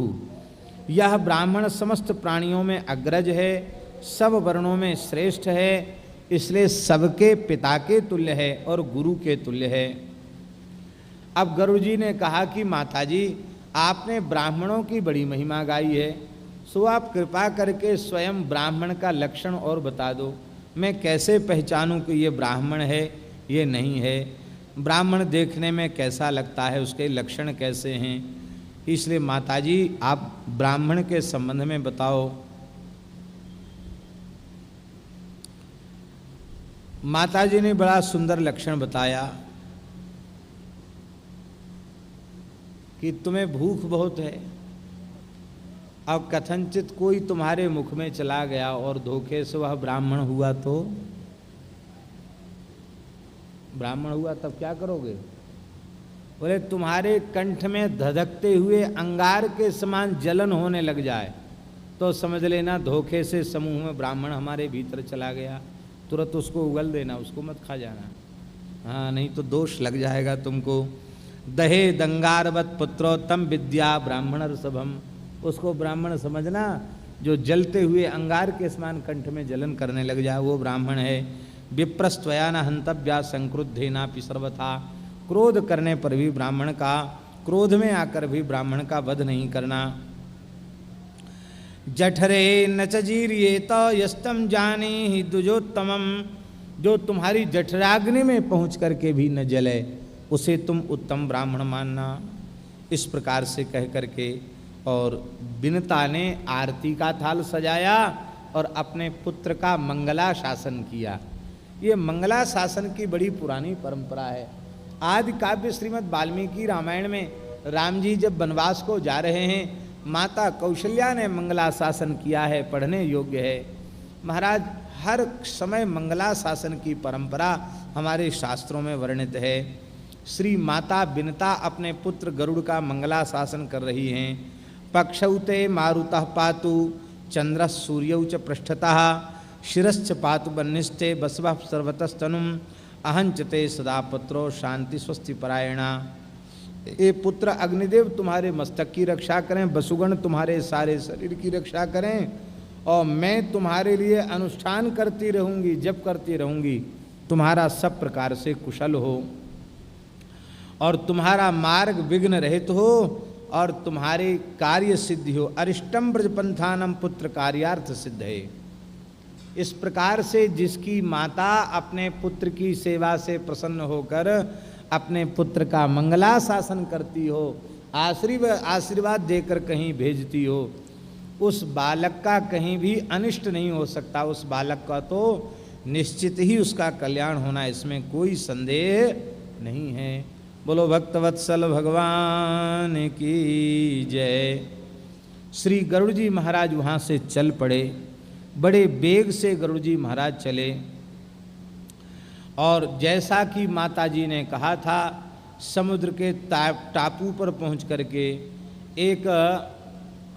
यह ब्राह्मण समस्त प्राणियों में अग्रज है, सब वर्णों में श्रेष्ठ है, इसलिए सबके पिता के तुल्य है और गुरु के तुल्य है। अब गरुड़ जी ने कहा कि माताजी आपने ब्राह्मणों की बड़ी महिमा गाई है, सो आप कृपा करके स्वयं ब्राह्मण का लक्षण और बता दो। मैं कैसे पहचानूं कि ये ब्राह्मण है ये नहीं है, ब्राह्मण देखने में कैसा लगता है, उसके लक्षण कैसे हैं। इसलिए माताजी आप ब्राह्मण के संबंध में बताओ। माताजी ने बड़ा सुंदर लक्षण बताया कि तुम्हें भूख बहुत है, अब कथनचित कोई तुम्हारे मुख में चला गया और धोखे से वह ब्राह्मण हुआ तो ब्राह्मण हुआ तब क्या करोगे? बोले तुम्हारे कंठ में धधकते हुए अंगार के समान जलन होने लग जाए तो समझ लेना धोखे से समूह में ब्राह्मण हमारे भीतर चला गया। तुरंत उसको उगल देना, उसको मत खा जाना, हाँ नहीं तो दोष लग जाएगा तुमको। दहे दंगारवत पुत्रोत्तम विद्या ब्राह्मण ऋषभम, उसको ब्राह्मण समझना जो जलते हुए अंगार के समान कंठ में जलन करने लग जाए वो ब्राह्मण है। विप्रस्त्वया न हंतव्या संक्रुद्धेनापि सर्वथा, क्रोध करने पर भी ब्राह्मण का, क्रोध में आकर भी ब्राह्मण का वध नहीं करना। जठरे न चजीरियेत यस्तम जाने ही द्विजोत्तमम, जो तुम्हारी जठराग्नि में पहुँच करके भी न जले उसे तुम उत्तम ब्राह्मण मानना। इस प्रकार से कह करके और बिनता ने आरती का थाल सजाया और अपने पुत्र का मंगला शासन किया। ये मंगला शासन की बड़ी पुरानी परंपरा है। आदि काव्य श्रीमद् वाल्मीकि रामायण में राम जी जब वनवास को जा रहे हैं, माता कौशल्या ने मंगला शासन किया है, पढ़ने योग्य है। महाराज हर समय मंगला शासन की परंपरा हमारे शास्त्रों में वर्णित है। श्री माता बिनता अपने पुत्र गरुड़ का मंगला शासन कर रही हैं। पक्षौते मारुतः पातु चंद्र सूर्यौ च पृष्ठतः शिरश्च पातु बन्निष्ठे बसवः सर्वतस्तनुम अहंचते सदा पुत्रो शांति स्वस्ति परायणा। ये पुत्र अग्निदेव तुम्हारे मस्तक की रक्षा करें, वसुगण तुम्हारे सारे शरीर की रक्षा करें और मैं तुम्हारे लिए अनुष्ठान करती रहूँगी, जप करती रहूँगी, तुम्हारा सब प्रकार से कुशल हो और तुम्हारा मार्ग विघ्न रहित हो और तुम्हारे कार्य सिद्धि हो। अरिष्टम ब्रजपंथानम पुत्र कार्यार्थ सिद्ध है। इस प्रकार से जिसकी माता अपने पुत्र की सेवा से प्रसन्न होकर अपने पुत्र का मंगला शासन करती हो, आशीर्वाद देकर कहीं भेजती हो, उस बालक का कहीं भी अनिष्ट नहीं हो सकता। उस बालक का तो निश्चित ही उसका कल्याण होना, इसमें कोई संदेह नहीं है। बोलो भक्तवत्सल भगवान की जय। श्री गरुड़ जी महाराज वहाँ से चल पड़े। बड़े वेग से गरुड़ जी महाराज चले और जैसा कि माता जी ने कहा था, समुद्र के टापू पर पहुँच करके एक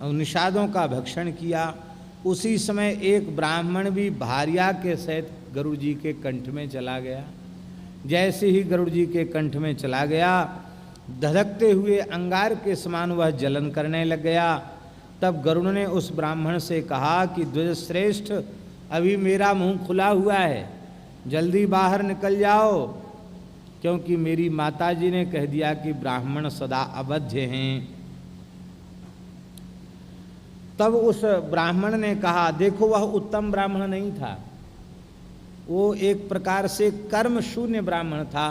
निषादों का भक्षण किया। उसी समय एक ब्राह्मण भी भार्या के सहित गरुड़ जी के कंठ में चला गया। जैसे ही गरुड़ जी के कंठ में चला गया, धधकते हुए अंगार के समान वह जलन करने लग गया। तब गरुड़ ने उस ब्राह्मण से कहा कि द्विजश्रेष्ठ अभी मेरा मुंह खुला हुआ है, जल्दी बाहर निकल जाओ, क्योंकि मेरी माताजी ने कह दिया कि ब्राह्मण सदा अवध्य हैं। तब उस ब्राह्मण ने कहा, देखो वह उत्तम ब्राह्मण नहीं था, वो एक प्रकार से कर्म शून्य ब्राह्मण था।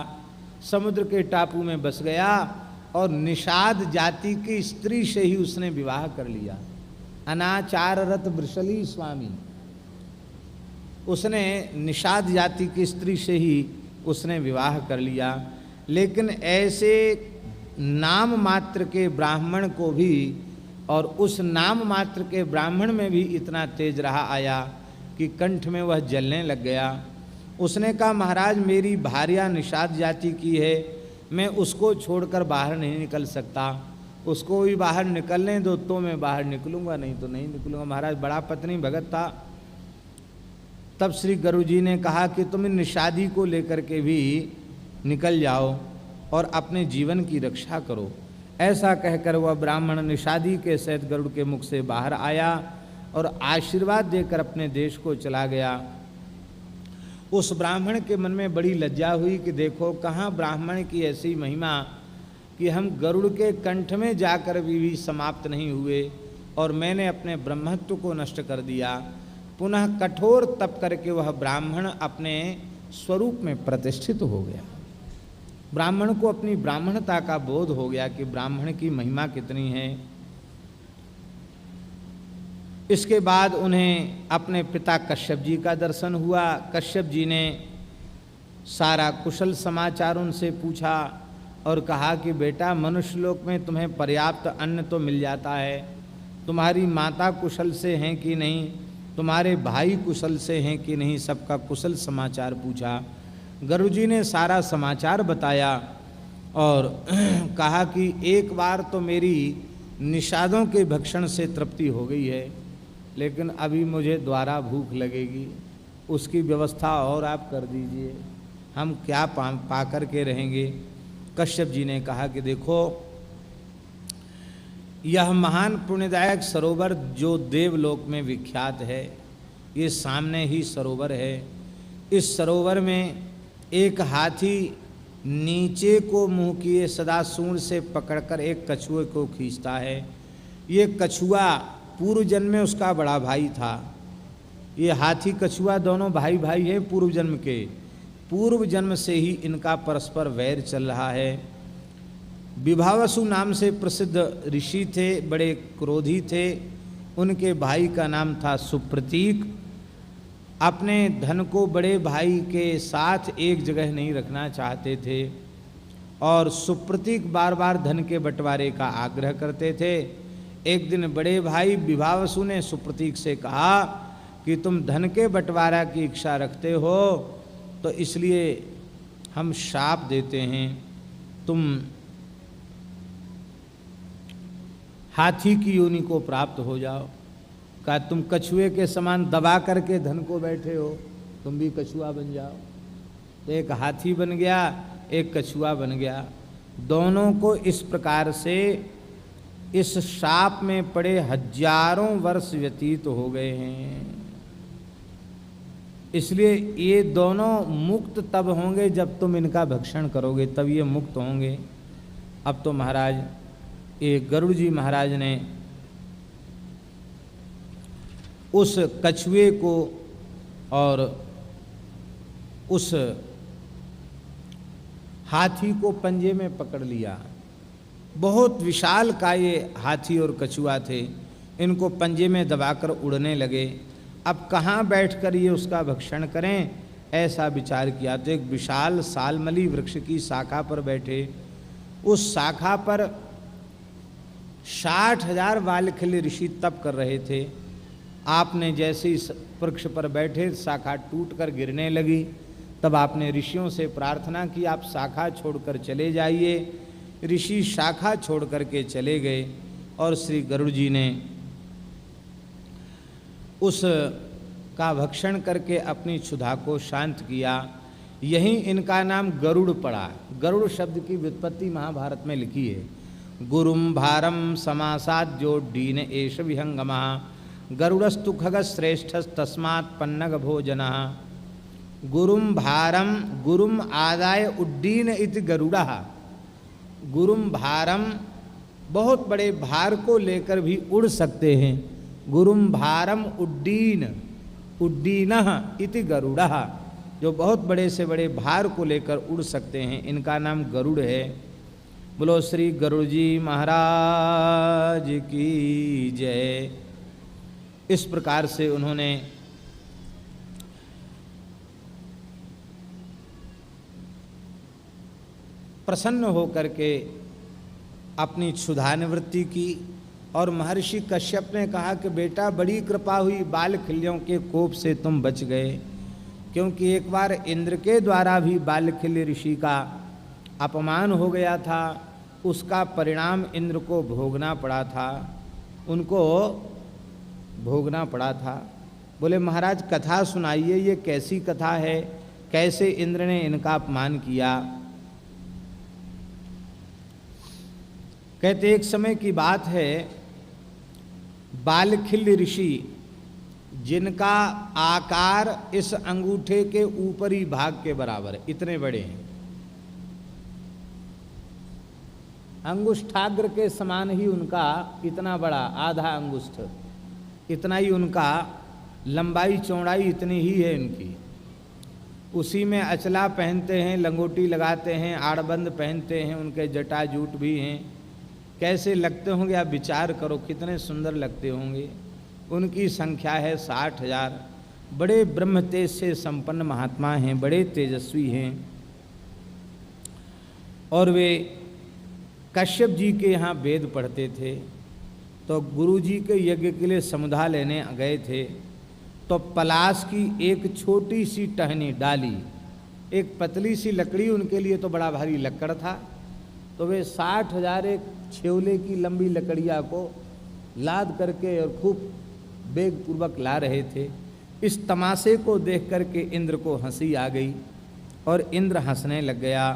समुद्र के टापू में बस गया और निषाद जाति की स्त्री से ही उसने विवाह कर लिया। अनाचाररत वृषली स्वामी, उसने निषाद जाति की स्त्री से ही उसने विवाह कर लिया। लेकिन ऐसे नाम मात्र के ब्राह्मण को भी, और उस नाम मात्र के ब्राह्मण में भी इतना तेज रहा आया कि कंठ में वह जलने लग गया। उसने कहा, महाराज मेरी भार्या निषाद जाति की है, मैं उसको छोड़कर बाहर नहीं निकल सकता, उसको भी बाहर निकलने दो तो मैं बाहर निकलूँगा, नहीं तो नहीं निकलूँगा। महाराज बड़ा पत्नी भगत था। तब श्री गुरु जी ने कहा कि तुम निषादी को लेकर के भी निकल जाओ और अपने जीवन की रक्षा करो। ऐसा कहकर वह ब्राह्मण निषादी के सहित गरुड़ के मुख से बाहर आया और आशीर्वाद देकर अपने देश को चला गया। उस ब्राह्मण के मन में बड़ी लज्जा हुई कि देखो कहाँ ब्राह्मण की ऐसी महिमा कि हम गरुड़ के कंठ में जाकर भी समाप्त नहीं हुए और मैंने अपने ब्रह्मत्व को नष्ट कर दिया। पुनः कठोर तप करके वह ब्राह्मण अपने स्वरूप में प्रतिष्ठित हो गया। ब्राह्मण को अपनी ब्राह्मणता का बोध हो गया कि ब्राह्मण की महिमा कितनी है। इसके बाद उन्हें अपने पिता कश्यप जी का दर्शन हुआ। कश्यप जी ने सारा कुशल समाचार उनसे पूछा और कहा कि बेटा मनुष्य लोक में तुम्हें पर्याप्त अन्न तो मिल जाता है, तुम्हारी माता कुशल से हैं कि नहीं, तुम्हारे भाई कुशल से हैं कि नहीं, सबका कुशल समाचार पूछा। गुरुजी ने सारा समाचार बताया और कहा कि एक बार तो मेरी निषादों के भक्षण से तृप्ति हो गई है, लेकिन अभी मुझे दोबारा भूख लगेगी, उसकी व्यवस्था और आप कर दीजिए, हम क्या पा कर के रहेंगे। कश्यप जी ने कहा कि देखो यह महान पुण्यदायक सरोवर जो देवलोक में विख्यात है, ये सामने ही सरोवर है। इस सरोवर में एक हाथी नीचे को मुंह किए सदा सूंड से पकड़कर एक कछुए को खींचता है। ये कछुआ पूर्व जन्म में उसका बड़ा भाई था। ये हाथी कछुआ दोनों भाई भाई है पूर्व जन्म के। पूर्व जन्म से ही इनका परस्पर वैर चल रहा है। विभावसु नाम से प्रसिद्ध ऋषि थे, बड़े क्रोधी थे। उनके भाई का नाम था सुप्रतीक। अपने धन को बड़े भाई के साथ एक जगह नहीं रखना चाहते थे और सुप्रतीक बार बार धन के बंटवारे का आग्रह करते थे। एक दिन बड़े भाई विभावसु ने सुप्रतीक से कहा कि तुम धन के बंटवारा की इच्छा रखते हो तो इसलिए हम शाप देते हैं, तुम हाथी की योनि को प्राप्त हो जाओ। कहा तुम कछुए के समान दबा करके धन को बैठे हो, तुम भी कछुआ बन जाओ। तो एक हाथी बन गया, एक कछुआ बन गया। दोनों को इस प्रकार से इस शाप में पड़े हजारों वर्ष व्यतीत हो गए हैं। इसलिए ये दोनों मुक्त तब होंगे जब तुम इनका भक्षण करोगे, तब ये मुक्त होंगे। अब तो महाराज ये गरुड़ जी महाराज ने उस कछुए को और उस हाथी को पंजे में पकड़ लिया। बहुत विशाल का ये हाथी और कछुआ थे, इनको पंजे में दबाकर उड़ने लगे। अब कहाँ बैठकर ये उसका भक्षण करें, ऐसा विचार किया तो एक विशाल सालमली वृक्ष की शाखा पर बैठे। उस शाखा पर 60,000 बालखिल ऋषि तप कर रहे थे। आपने जैसे इस वृक्ष पर बैठे शाखा टूटकर गिरने लगी, तब आपने ऋषियों से प्रार्थना की आप शाखा छोड़कर चले जाइए। ऋषि शाखा छोड़ करके चले गए और श्री गरुड़ जी ने उस का भक्षण करके अपनी क्षुधा को शांत किया। यहीं इनका नाम गरुड़ पड़ा। गरुड़ शब्द की व्युत्पत्ति महाभारत में लिखी है। गुरुम भारम समासाद्यो डीन एष विहंगमा गरुड़स्तु खग श्रेष्ठ तस्मात् पन्नग भोजना गुरुम भारम गुरुम आदाय उड्डीन इति गरुड़ा। गुरुम भारम, बहुत बड़े भार को लेकर भी उड़ सकते हैं। गुरुम भारम उड्डीन उड्डीनः इति गरुड़ा, जो बहुत बड़े से बड़े भार को लेकर उड़ सकते हैं, इनका नाम गरुड़ है। बोलो श्री गरुड़ जी महाराज की जय। इस प्रकार से उन्होंने प्रसन्न होकर के अपनी क्षुधा निवृत्ति की। और महर्षि कश्यप ने कहा कि बेटा बड़ी कृपा हुई, बालखिल्यों के कोप से तुम बच गए, क्योंकि एक बार इंद्र के द्वारा भी बालखिल्य ऋषि का अपमान हो गया था, उसका परिणाम इंद्र को भोगना पड़ा था, उनको भोगना पड़ा था। बोले महाराज कथा सुनाइए, ये कैसी कथा है, कैसे इंद्र ने इनका अपमान किया। कहते एक समय की बात है, बालखिल्य ऋषि जिनका आकार इस अंगूठे के ऊपरी भाग के बराबर है, इतने बड़े हैं, अंगुष्ठाग्र के समान ही उनका इतना बड़ा, आधा अंगुष्ठ इतना ही उनका लंबाई चौड़ाई इतनी ही है इनकी। उसी में अचला पहनते हैं, लंगोटी लगाते हैं, आड़बंद पहनते हैं, उनके जटाजूट भी हैं। कैसे लगते होंगे आप विचार करो, कितने सुंदर लगते होंगे। उनकी संख्या है 60,000। बड़े ब्रह्म तेज से संपन्न महात्मा हैं, बड़े तेजस्वी हैं। और वे कश्यप जी के यहाँ वेद पढ़ते थे, तो गुरु जी के यज्ञ के लिए समुधा लेने गए थे, तो पलाश की एक छोटी सी टहनी डाली, एक पतली सी लकड़ी उनके लिए तो बड़ा भारी लकड़ था, तो वे 60,000 एक छेवले की लंबी लकड़िया को लाद करके और खूब वेग पूर्वक ला रहे थे। इस तमाशे को देख करके इंद्र को हंसी आ गई और इंद्र हंसने लग गया।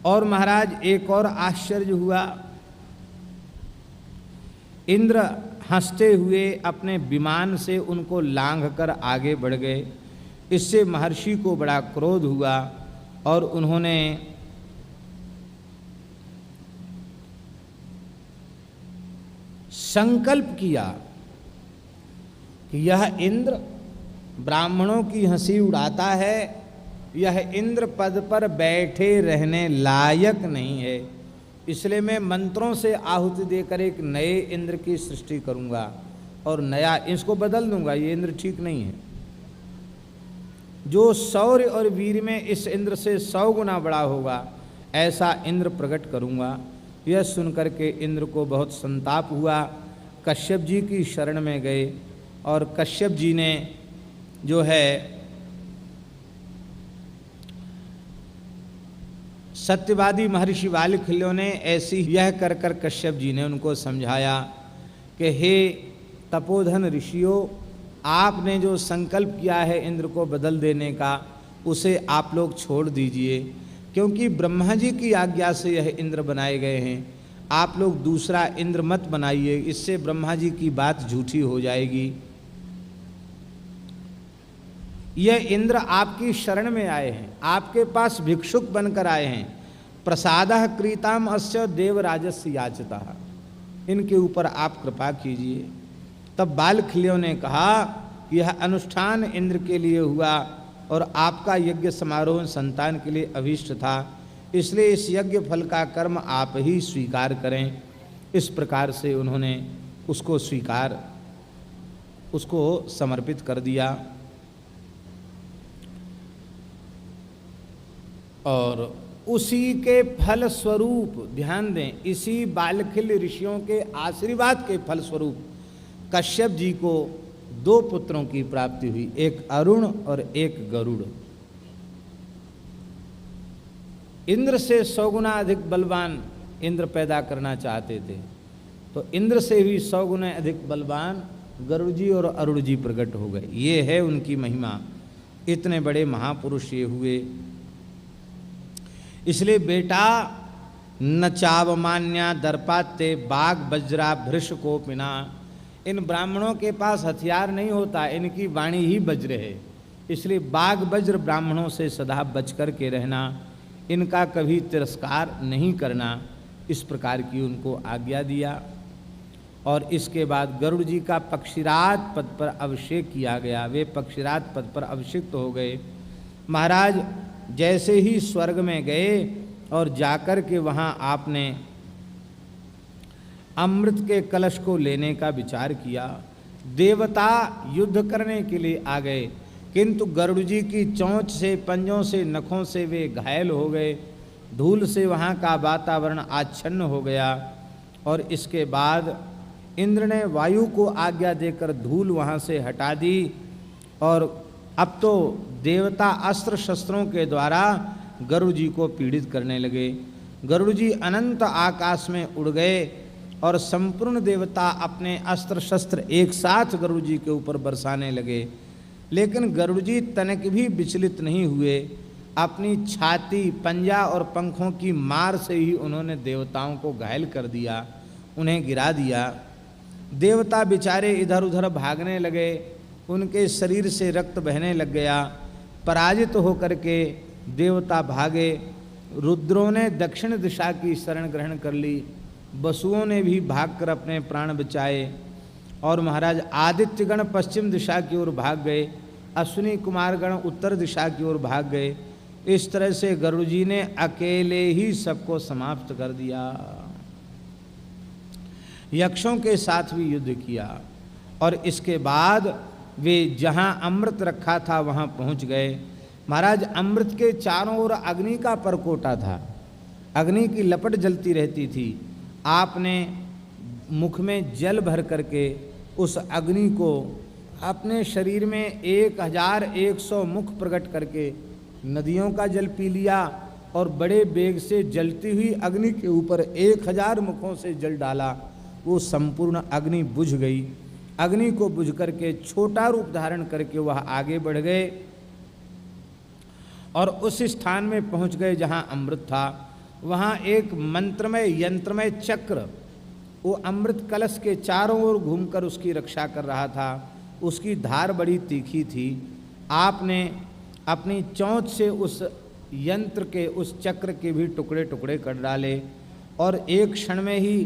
और महाराज एक और आश्चर्य हुआ, इंद्र हंसते हुए अपने विमान से उनको लांघ कर आगे बढ़ गए। इससे महर्षि को बड़ा क्रोध हुआ और उन्होंने संकल्प किया कि यह इंद्र ब्राह्मणों की हंसी उड़ाता है, यह इंद्र पद पर बैठे रहने लायक नहीं है, इसलिए मैं मंत्रों से आहुति देकर एक नए इंद्र की सृष्टि करूंगा और नया इसको बदल दूंगा। ये इंद्र ठीक नहीं है। जो शौर्य और वीर में इस इंद्र से 100 गुना बड़ा होगा, ऐसा इंद्र प्रकट करूंगा। यह सुनकर के इंद्र को बहुत संताप हुआ, कश्यप जी की शरण में गए और कश्यप जी ने जो है सत्यवादी महर्षि बालखिल्यों ने ऐसी यह कर कर कश्यप जी ने उनको समझाया कि हे तपोधन ऋषियों, आपने जो संकल्प किया है इंद्र को बदल देने का, उसे आप लोग छोड़ दीजिए, क्योंकि ब्रह्मा जी की आज्ञा से यह इंद्र बनाए गए हैं। आप लोग दूसरा इंद्र मत बनाइए, इससे ब्रह्मा जी की बात झूठी हो जाएगी। यह इंद्र आपकी शरण में आए हैं, आपके पास भिक्षुक बनकर आए हैं। प्रसादः क्रीताम अस्य देवराजस्य याचितः, इनके ऊपर आप कृपा कीजिए। तब बालखिल्यों ने कहा यह अनुष्ठान इंद्र के लिए हुआ और आपका यज्ञ समारोह संतान के लिए अभीष्ट था, इसलिए इस यज्ञ फल का कर्म आप ही स्वीकार करें। इस प्रकार से उन्होंने उसको समर्पित कर दिया। और उसी के फल स्वरूप, ध्यान दें, इसी बालखिल्य ऋषियों के आशीर्वाद के फल स्वरूप कश्यप जी को 2 पुत्रों की प्राप्ति हुई, एक अरुण और एक गरुड़। इंद्र से 100 गुना अधिक बलवान इंद्र पैदा करना चाहते थे, तो इंद्र से भी 100 गुना अधिक बलवान गरुड़ जी और अरुण जी प्रकट हो गए। ये है उनकी महिमा, इतने बड़े महापुरुष ये हुए। इसलिए बेटा न चावमान्या दर्पाते बाघ वज्रा भृष को पिना। इन ब्राह्मणों के पास हथियार नहीं होता, इनकी वाणी ही वज्र है, इसलिए बाघ वज्र ब्राह्मणों से सदा बच कर के रहना, इनका कभी तिरस्कार नहीं करना, इस प्रकार की उनको आज्ञा दिया। और इसके बाद गरुड़ जी का पक्षीराज पद पर अभिषेक किया गया। वे पक्षीराज पद पर अभिषिक्त हो गए। महाराज जैसे ही स्वर्ग में गए और जाकर के वहाँ आपने अमृत के कलश को लेने का विचार किया। देवता युद्ध करने के लिए आ गए, किंतु गरुड़ जी की चोंच से, पंजों से, नखों से वे घायल हो गए। धूल से वहाँ का वातावरण आच्छन्न हो गया। और इसके बाद इंद्र ने वायु को आज्ञा देकर धूल वहाँ से हटा दी। और अब तो देवता अस्त्र शस्त्रों के द्वारा गरुड़ जी को पीड़ित करने लगे। गरुड़ जी अनंत आकाश में उड़ गए और संपूर्ण देवता अपने अस्त्र शस्त्र एक साथ गरुड़ जी के ऊपर बरसाने लगे। लेकिन गरुड़ जी तनिक भी विचलित नहीं हुए। अपनी छाती, पंजा और पंखों की मार से ही उन्होंने देवताओं को घायल कर दिया, उन्हें गिरा दिया। देवता बेचारे इधर उधर भागने लगे, उनके शरीर से रक्त बहने लग गया। पराजित होकर के देवता भागे। रुद्रों ने दक्षिण दिशा की शरण ग्रहण कर ली, वसुओं ने भी भागकर अपने प्राण बचाए। और महाराज आदित्यगण पश्चिम दिशा की ओर भाग गए, अश्विनी कुमारगण उत्तर दिशा की ओर भाग गए। इस तरह से गरुड़ जी ने अकेले ही सबको समाप्त कर दिया। यक्षों के साथ भी युद्ध किया। और इसके बाद वे जहाँ अमृत रखा था वहाँ पहुँच गए। महाराज अमृत के चारों ओर अग्नि का परकोटा था, अग्नि की लपट जलती रहती थी। आपने मुख में जल भर करके उस अग्नि को अपने शरीर में 1100 मुख प्रकट करके नदियों का जल पी लिया और बड़े वेग से जलती हुई अग्नि के ऊपर 1000 मुखों से जल डाला। वो संपूर्ण अग्नि बुझ गई। अग्नि को बुझ करके छोटा रूप धारण करके वह आगे बढ़ गए और उस स्थान में पहुंच गए जहां अमृत था। वहां एक मंत्रमय यंत्रमय चक्र वो अमृत कलश के चारों ओर घूमकर उसकी रक्षा कर रहा था। उसकी धार बड़ी तीखी थी। आपने अपनी चोंच से उस यंत्र के, उस चक्र के भी टुकड़े टुकड़े कर डाले और एक क्षण में ही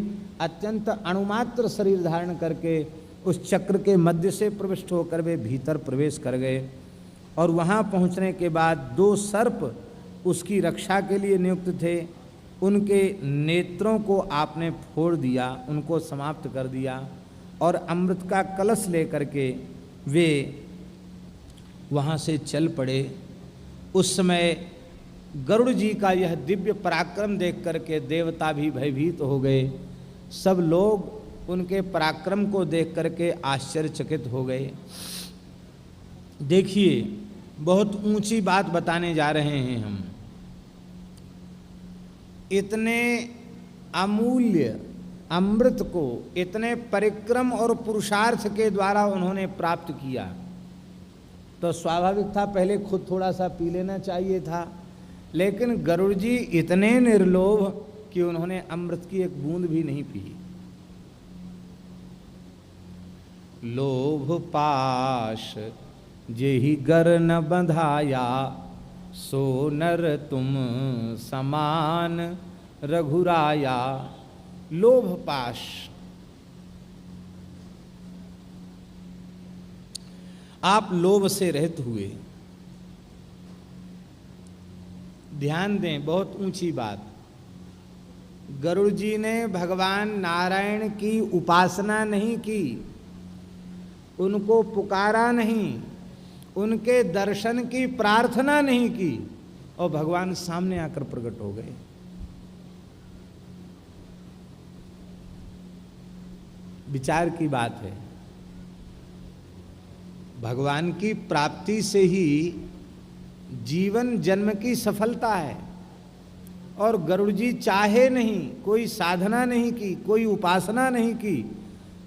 अत्यंत अणुमात्र शरीर धारण करके उस चक्र के मध्य से प्रविष्ट होकर वे भीतर प्रवेश कर गए। और वहाँ पहुँचने के बाद 2 सर्प उसकी रक्षा के लिए नियुक्त थे। उनके नेत्रों को आपने फोड़ दिया, उनको समाप्त कर दिया और अमृत का कलश लेकर के वे वहाँ से चल पड़े। उस समय गरुड़ जी का यह दिव्य पराक्रम देख करके देवता भी भयभीत हो गए। सब लोग उनके पराक्रम को देख करके आश्चर्यचकित हो गए। देखिए, बहुत ऊंची बात बताने जा रहे हैं हम। इतने अमूल्य अमृत को इतने परिक्रम और पुरुषार्थ के द्वारा उन्होंने प्राप्त किया, तो स्वाभाविक था पहले खुद थोड़ा सा पी लेना चाहिए था। लेकिन गरुड़ जी इतने निर्लोभ कि उन्होंने अमृत की एक बूंद भी नहीं पी। लोभ पाश जेहि गर न बंधाया, सो नर तुम समान रघुराया। लोभ पाश, आप लोभ से रहित हुए। ध्यान दें, बहुत ऊंची बात। गरुड़ जी ने भगवान नारायण की उपासना नहीं की, उनको पुकारा नहीं, उनके दर्शन की प्रार्थना नहीं की और भगवान सामने आकर प्रकट हो गए। विचार की बात है। भगवान की प्राप्ति से ही जीवन जन्म की सफलता है। और गरुड़ जी चाहे नहीं, कोई साधना नहीं की, कोई उपासना नहीं की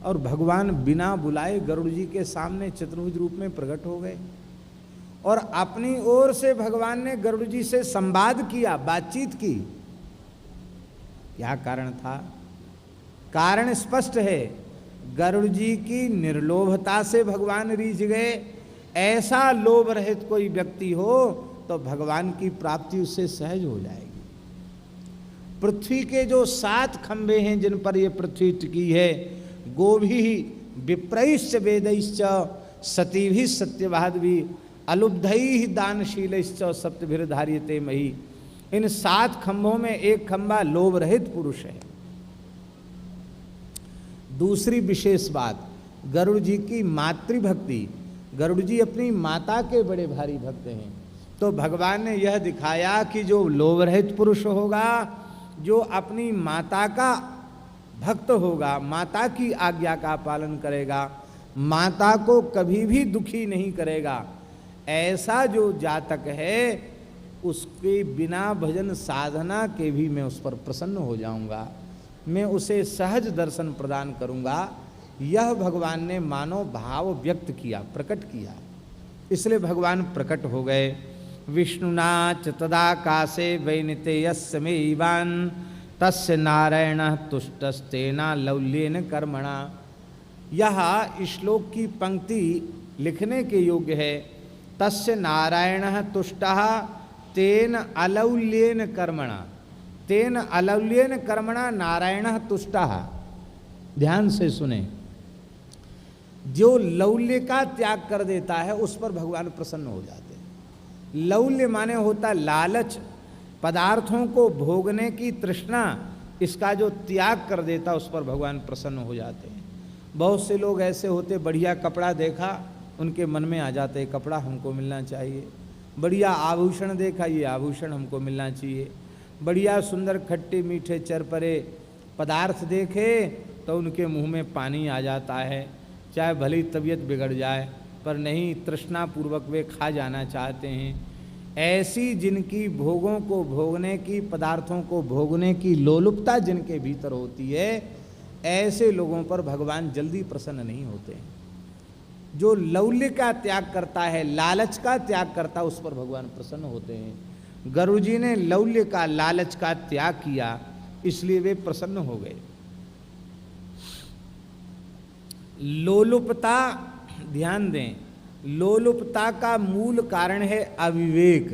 और भगवान बिना बुलाए गरुड़ जी के सामने चतुर्भुज रूप में प्रकट हो गए। और अपनी ओर से भगवान ने गरुड़ जी से संवाद किया, बातचीत की। क्या कारण था? कारण स्पष्ट है, गरुड़ जी की निर्लोभता से भगवान रीझ गए। ऐसा लोभ रहित कोई व्यक्ति हो तो भगवान की प्राप्ति उससे सहज हो जाएगी। पृथ्वी के जो 7 खंभे हैं जिन पर ये पृथ्वी टिकी है, गोभी विप्रैश्च वेदैश्च सतीभि सत्यवादवी अलुब्धैः दानशीलैश्च सप्तभिर्धार्यते मही। इन 7 खंभों में एक खंभा लोभ रहित पुरुष है। दूसरी विशेष बात, गरुड़ जी की मातृभक्ति। गरुड़ जी अपनी माता के बड़े भारी भक्त हैं, तो भगवान ने यह दिखाया कि जो लोभ रहित पुरुष होगा, जो अपनी माता का भक्त होगा, माता की आज्ञा का पालन करेगा, माता को कभी भी दुखी नहीं करेगा, ऐसा जो जातक है उसके बिना भजन साधना के भी मैं उस पर प्रसन्न हो जाऊंगा, मैं उसे सहज दर्शन प्रदान करूंगा। यह भगवान ने मानो भाव व्यक्त किया, प्रकट किया। इसलिए भगवान प्रकट हो गए। विष्णुना च तदाकाशे वैनितेयस्य मेवान् तस्य नारायणः तुष्टस्तेना लौल्येन कर्मणा। यह श्लोक की पंक्ति लिखने के योग्य है। तस्य नारायणः तुष्टः तेन अलौल्येन कर्मणा, तेन अलौल्येन कर्मणा नारायणः तुष्टः। ध्यान से सुने, जो लौल्य का त्याग कर देता है उस पर भगवान प्रसन्न हो जाते हैं। लौल्य माने होता लालच, पदार्थों को भोगने की तृष्णा, इसका जो त्याग कर देता उस पर भगवान प्रसन्न हो जाते हैं। बहुत से लोग ऐसे होते, बढ़िया कपड़ा देखा उनके मन में आ जाते, कपड़ा हमको मिलना चाहिए। बढ़िया आभूषण देखा, ये आभूषण हमको मिलना चाहिए। बढ़िया सुंदर खट्टे मीठे चरपरे पदार्थ देखे तो उनके मुंह में पानी आ जाता है, चाहे भली तबीयत बिगड़ जाए, पर नहीं, तृष्णापूर्वक वे खा जाना चाहते हैं। ऐसी जिनकी भोगों को भोगने की, पदार्थों को भोगने की लोलुपता जिनके भीतर होती है, ऐसे लोगों पर भगवान जल्दी प्रसन्न नहीं होते हैं। जो लौल्य का त्याग करता है, लालच का त्याग करता है, उस पर भगवान प्रसन्न होते हैं। गरुड़ जी ने लौल्य का, लालच का त्याग किया, इसलिए वे प्रसन्न हो गए। लोलुपता, ध्यान दें, लोलुपता का मूल कारण है अविवेक।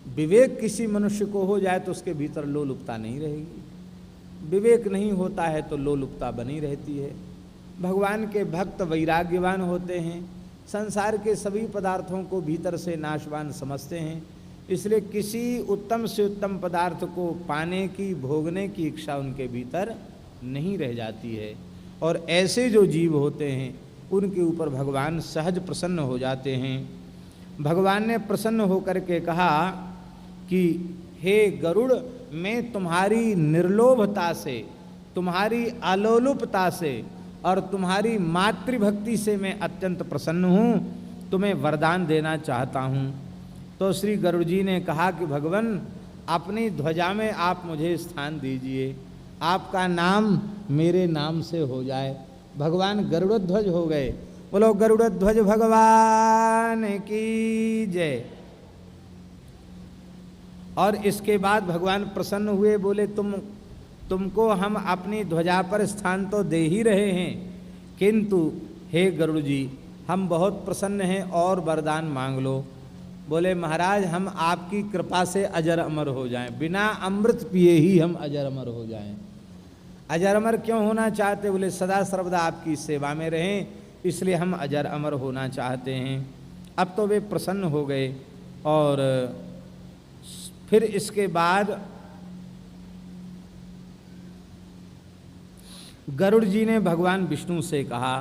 विवेक किसी मनुष्य को हो जाए तो उसके भीतर लोलुपता नहीं रहेगी। विवेक नहीं होता है तो लोलुपता बनी रहती है। भगवान के भक्त वैराग्यवान होते हैं, संसार के सभी पदार्थों को भीतर से नाशवान समझते हैं, इसलिए किसी उत्तम से उत्तम पदार्थ को पाने की, भोगने की इच्छा उनके भीतर नहीं रह जाती है। और ऐसे जो जीव होते हैं उनके ऊपर भगवान सहज प्रसन्न हो जाते हैं। भगवान ने प्रसन्न होकर के कहा कि हे गरुड़, मैं तुम्हारी निर्लोभता से, तुम्हारी अलोलुपता से और तुम्हारी मातृभक्ति से मैं अत्यंत प्रसन्न हूँ, तुम्हें वरदान देना चाहता हूँ। तो श्री गरुड़ जी ने कहा कि भगवान, अपनी ध्वजा में आप मुझे स्थान दीजिए, आपका नाम मेरे नाम से हो जाए। भगवान गरुड़ध्वज हो गए। बोलो गरुड़ध्वज भगवान की जय। और इसके बाद भगवान प्रसन्न हुए, बोले तुमको हम अपनी ध्वजा पर स्थान तो दे ही रहे हैं, किंतु हे गरुड़ जी, हम बहुत प्रसन्न हैं और वरदान मांग लो। बोले महाराज, हम आपकी कृपा से अजर अमर हो जाएं, बिना अमृत पिए ही हम अजर अमर हो जाएं। अजर अमर क्यों होना चाहते? बोले सदा सर्वदा आपकी सेवा में रहें, इसलिए हम अजर अमर होना चाहते हैं। अब तो वे प्रसन्न हो गए। और फिर इसके बाद गरुड़ जी ने भगवान विष्णु से कहा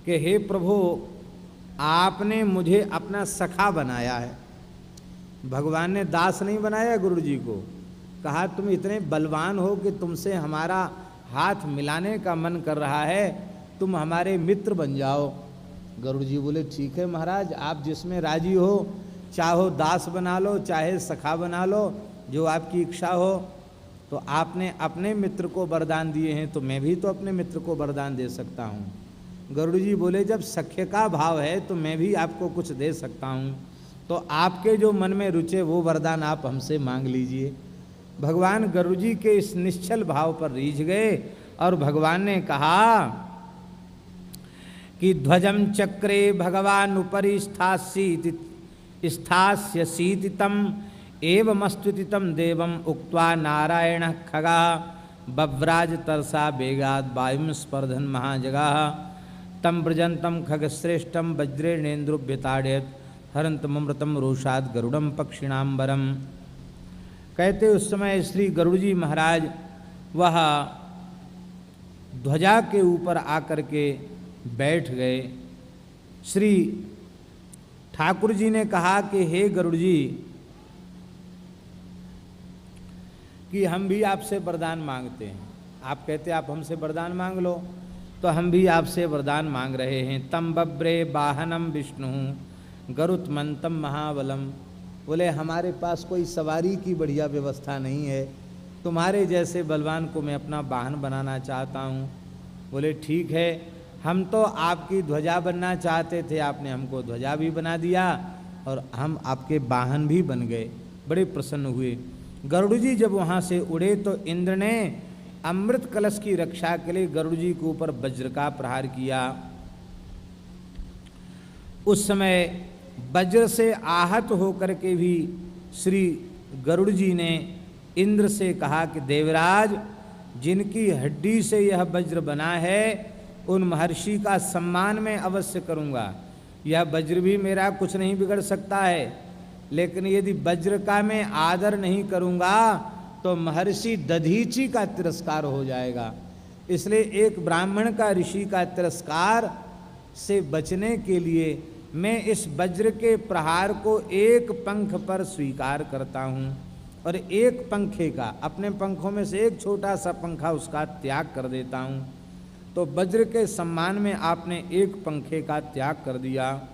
कि हे प्रभु, आपने मुझे अपना सखा बनाया है। भगवान ने दास नहीं बनाया गुरु जी को। कहा तुम इतने बलवान हो कि तुमसे हमारा हाथ मिलाने का मन कर रहा है, तुम हमारे मित्र बन जाओ। गरुड़ जी बोले ठीक है महाराज, आप जिसमें राजी हो, चाहो दास बना लो, चाहे सखा बना लो, जो आपकी इच्छा हो। तो आपने अपने मित्र को वरदान दिए हैं, तो मैं भी तो अपने मित्र को वरदान दे सकता हूँ। गरुड़ जी बोले जब सख्य का भाव है तो मैं भी आपको कुछ दे सकता हूँ। तो आपके जो मन में रुचे वो वरदान आप हमसे मांग लीजिए। भगवान गरुड़ जी के इस निश्चल भाव पर रीझ गए और भगवान ने कहा कि ध्वजम चक्रे भगवान उपरि स्थास्यसीति तम एवमस्तुति तम देवम उक्त्वा नारायण खगा बव्राज तरसा वेगाद वायुम स्पर्धन महाजगा तम ब्रजंतम खगश्रेष्ठम वज्रेणेन्द्रुभ्यताड़यत हरंतमृतम रोषाद गरुड़म पक्षिणाम्बरम। कहते उस समय श्री गरुड़ जी महाराज वह ध्वजा के ऊपर आकर के बैठ गए। श्री ठाकुर जी ने कहा कि हे गरुड़ जी, कि हम भी आपसे वरदान मांगते हैं। आप कहते आप हमसे वरदान मांग लो, तो हम भी आपसे वरदान मांग रहे हैं। तम बब्रे वाहनम विष्णु गरुत्मंतम महाबलम। बोले हमारे पास कोई सवारी की बढ़िया व्यवस्था नहीं है, तुम्हारे जैसे बलवान को मैं अपना वाहन बनाना चाहता हूँ। बोले ठीक है, हम तो आपकी ध्वजा बनना चाहते थे, आपने हमको ध्वजा भी बना दिया और हम आपके वाहन भी बन गए। बड़े प्रसन्न हुए। गरुड़ जी जब वहाँ से उड़े तो इंद्र ने अमृत कलश की रक्षा के लिए गरुड़ जी के ऊपर वज्र का प्रहार किया। उस समय वज्र से आहत होकर के भी श्री गरुड़ जी ने इंद्र से कहा कि देवराज, जिनकी हड्डी से यह वज्र बना है उन महर्षि का सम्मान मैं अवश्य करूँगा। यह वज्र भी मेरा कुछ नहीं बिगड़ सकता है, लेकिन यदि वज्र का मैं आदर नहीं करूँगा तो महर्षि दधीची का तिरस्कार हो जाएगा। इसलिए एक ब्राह्मण का ऋषि का तिरस्कार से बचने के लिए मैं इस वज्र के प्रहार को एक पंख पर स्वीकार करता हूँ और एक पंखे का, अपने पंखों में से एक छोटा सा पंखा उसका त्याग कर देता हूँ। तो वज्र के सम्मान में आपने एक पंखे का त्याग कर दिया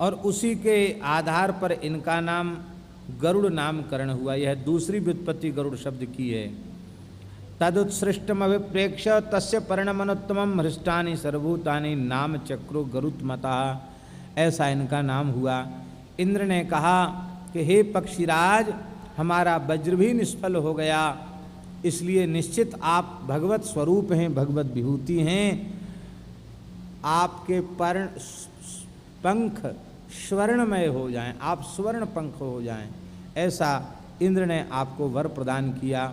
और उसी के आधार पर इनका नाम गरुड़ नामकरण हुआ। यह दूसरी व्युत्पत्ति गरुड़ शब्द की है। तदुत्सृष्टम अभिप्रेक्ष तस्य परिणमनोत्तमम हृष्टानि सर्वभूतानि नाम चक्रो गरुत्मता। ऐसा इनका नाम हुआ। इंद्र ने कहा कि हे पक्षीराज, हमारा वज्र भी निष्फल हो गया, इसलिए निश्चित आप भगवत स्वरूप हैं, भगवत विभूति हैं। आपके पंख स्वर्णमय हो जाएं, आप स्वर्ण पंख हो जाएं, ऐसा इंद्र ने आपको वर प्रदान किया।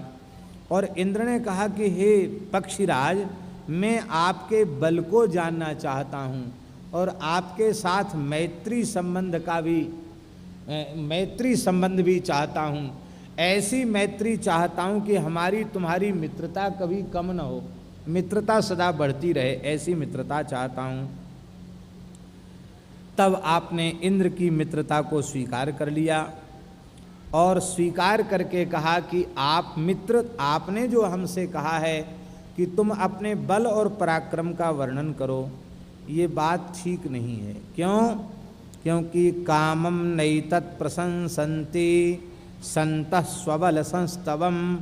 और इंद्र ने कहा कि हे पक्षीराज, मैं आपके बल को जानना चाहता हूँ और आपके साथ मैत्री संबंध भी चाहता हूँ। ऐसी मैत्री चाहता हूँ कि हमारी तुम्हारी मित्रता कभी कम न हो, मित्रता सदा बढ़ती रहे, ऐसी मित्रता चाहता हूँ। तब आपने इंद्र की मित्रता को स्वीकार कर लिया और स्वीकार करके कहा कि आप मित्र, आपने जो हमसे कहा है कि तुम अपने बल और पराक्रम का वर्णन करो, ये बात ठीक नहीं है। क्यों? क्योंकि कामम नैतत् प्रशंसन्ति संतः स्वबल संस्तवम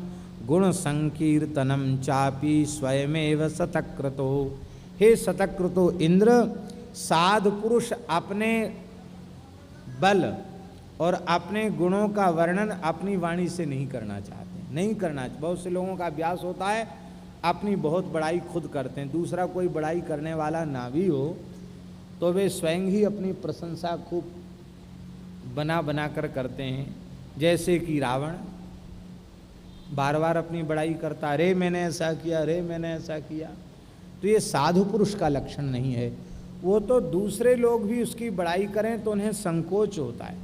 गुण संकीर्तनम चापि स्वयमेव शतक्रतो। हे शतक्रतो इंद्र, साधु पुरुष अपने बल और अपने गुणों का वर्णन अपनी वाणी से नहीं करना चाहते, नहीं करना। बहुत से लोगों का अभ्यास होता है अपनी बहुत बड़ाई खुद करते हैं, दूसरा कोई बड़ाई करने वाला ना भी हो तो वे स्वयं ही अपनी प्रशंसा खूब बना बना कर करते हैं। जैसे कि रावण बार बार अपनी बड़ाई करता, अरे मैंने ऐसा किया, अरे मैंने ऐसा किया। तो ये साधु पुरुष का लक्षण नहीं है। वो तो दूसरे लोग भी उसकी बड़ाई करें तो उन्हें संकोच होता है।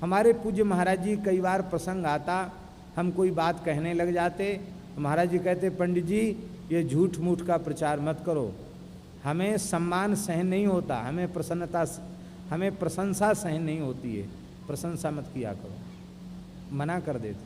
हमारे पूज्य महाराज जी कई बार प्रसंग आता, हम कोई बात कहने लग जाते, तो महाराज जी कहते, पंडित जी ये झूठ मूठ का प्रचार मत करो, हमें सम्मान सहन नहीं होता, हमें प्रशंसा सहन नहीं होती है, प्रशंसा मत किया करो, मना कर देते।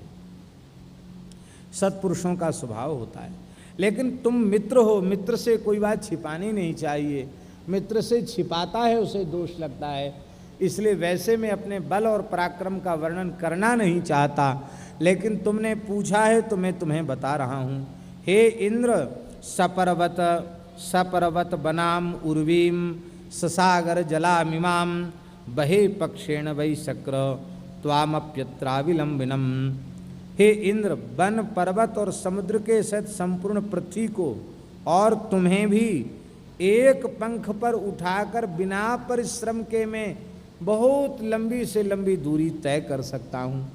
सत्पुरुषों का स्वभाव होता है। लेकिन तुम मित्र हो, मित्र से कोई बात छिपानी नहीं चाहिए, मित्र से छिपाता है उसे दोष लगता है। इसलिए वैसे मैं अपने बल और पराक्रम का वर्णन करना नहीं चाहता, लेकिन तुमने पूछा है तो मैं तुम्हें बता रहा हूँ। हे इंद्र, सपर्वत बनाम उर्वीम ससागर जलामिमाम बहे पक्षेण वै शक्र त्वामप्यत्राविलंबिनम। हे इंद्र, वन पर्वत और समुद्र के सहित संपूर्ण पृथ्वी को और तुम्हें भी एक पंख पर उठाकर बिना परिश्रम के मैं बहुत लंबी से लंबी दूरी तय कर सकता हूँ।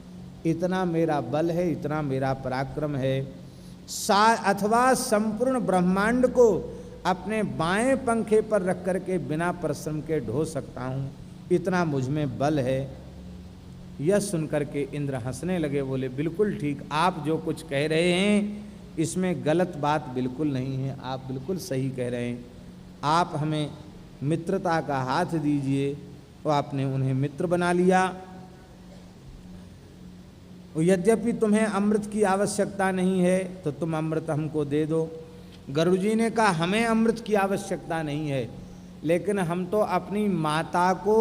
इतना मेरा बल है, इतना मेरा पराक्रम है। अथवा संपूर्ण ब्रह्मांड को अपने बाएं पंखे पर रख करके बिना परिश्रम के ढो सकता हूँ, इतना मुझ में बल है। यह सुनकर के इंद्र हंसने लगे, बोले बिल्कुल ठीक, आप जो कुछ कह रहे हैं इसमें गलत बात बिल्कुल नहीं है, आप बिल्कुल सही कह रहे हैं। आप हमें मित्रता का हाथ दीजिए। और आपने उन्हें मित्र बना लिया। यद्यपि तुम्हें अमृत की आवश्यकता नहीं है तो तुम अमृत हमको दे दो। गरुड़ जी ने कहा हमें अमृत की आवश्यकता नहीं है, लेकिन हम तो अपनी माता को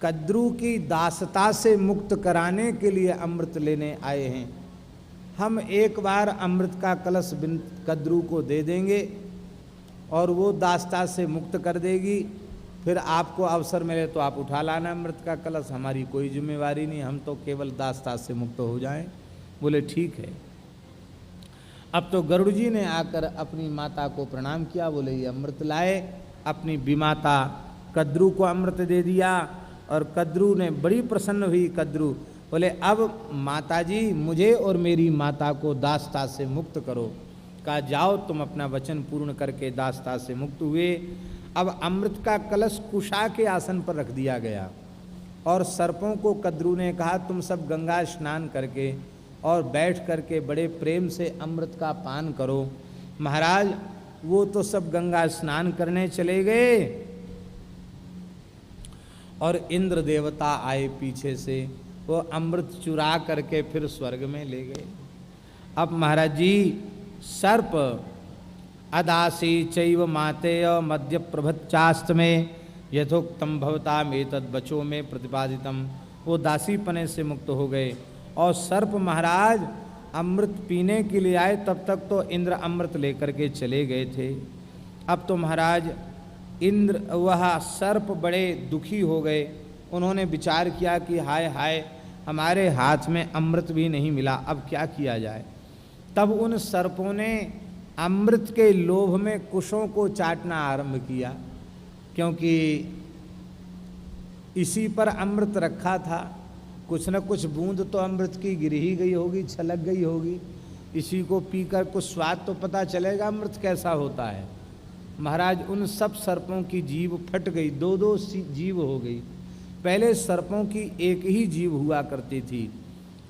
कद्रू की दासता से मुक्त कराने के लिए अमृत लेने आए हैं। हम एक बार अमृत का कलश कद्रू को दे देंगे और वो दासता से मुक्त कर देगी, फिर आपको अवसर मिले तो आप उठा लाना अमृत का कलश, हमारी कोई जिम्मेवारी नहीं, हम तो केवल दासता से मुक्त हो जाएं। बोले ठीक है। अब तो गरुड़ जी ने आकर अपनी माता को प्रणाम किया, बोले ये अमृत लाए, अपनी विमाता कद्रू को अमृत दे दिया और कद्रू ने बड़ी प्रसन्न हुई। कद्रू बोले अब माताजी मुझे और मेरी माता को दासता से मुक्त करो। कहा जाओ तुम अपना वचन पूर्ण करके दासता से मुक्त हुए। अब अमृत का कलश कुशा के आसन पर रख दिया गया और सर्पों को कद्रू ने कहा तुम सब गंगा स्नान करके और बैठ करके बड़े प्रेम से अमृत का पान करो। महाराज वो तो सब गंगा स्नान करने चले गए और इंद्र देवता आए पीछे से, वो अमृत चुरा करके फिर स्वर्ग में ले गए। अब महाराज जी सर्प अदासी चैव मातेय मध्य प्रभच्चास्त में यथोक्तम भवताम एतद् बचो में प्रतिपादितम, वो दासी पने से मुक्त हो गए और सर्प महाराज अमृत पीने के लिए आए, तब तक तो इंद्र अमृत लेकर के चले गए थे। अब तो महाराज इंद्र वह सर्प बड़े दुखी हो गए। उन्होंने विचार किया कि हाय हाय हमारे हाथ में अमृत भी नहीं मिला, अब क्या किया जाए। तब उन सर्पों ने अमृत के लोभ में कुशों को चाटना आरंभ किया, क्योंकि इसी पर अमृत रखा था। कुछ न कुछ बूंद तो अमृत की गिर ही गई होगी, छलक गई होगी, इसी को पीकर कुछ स्वाद तो पता चलेगा अमृत कैसा होता है। महाराज उन सब सर्पों की जीभ फट गई, दो दो जीभ हो गई। पहले सर्पों की एक ही जीभ हुआ करती थी,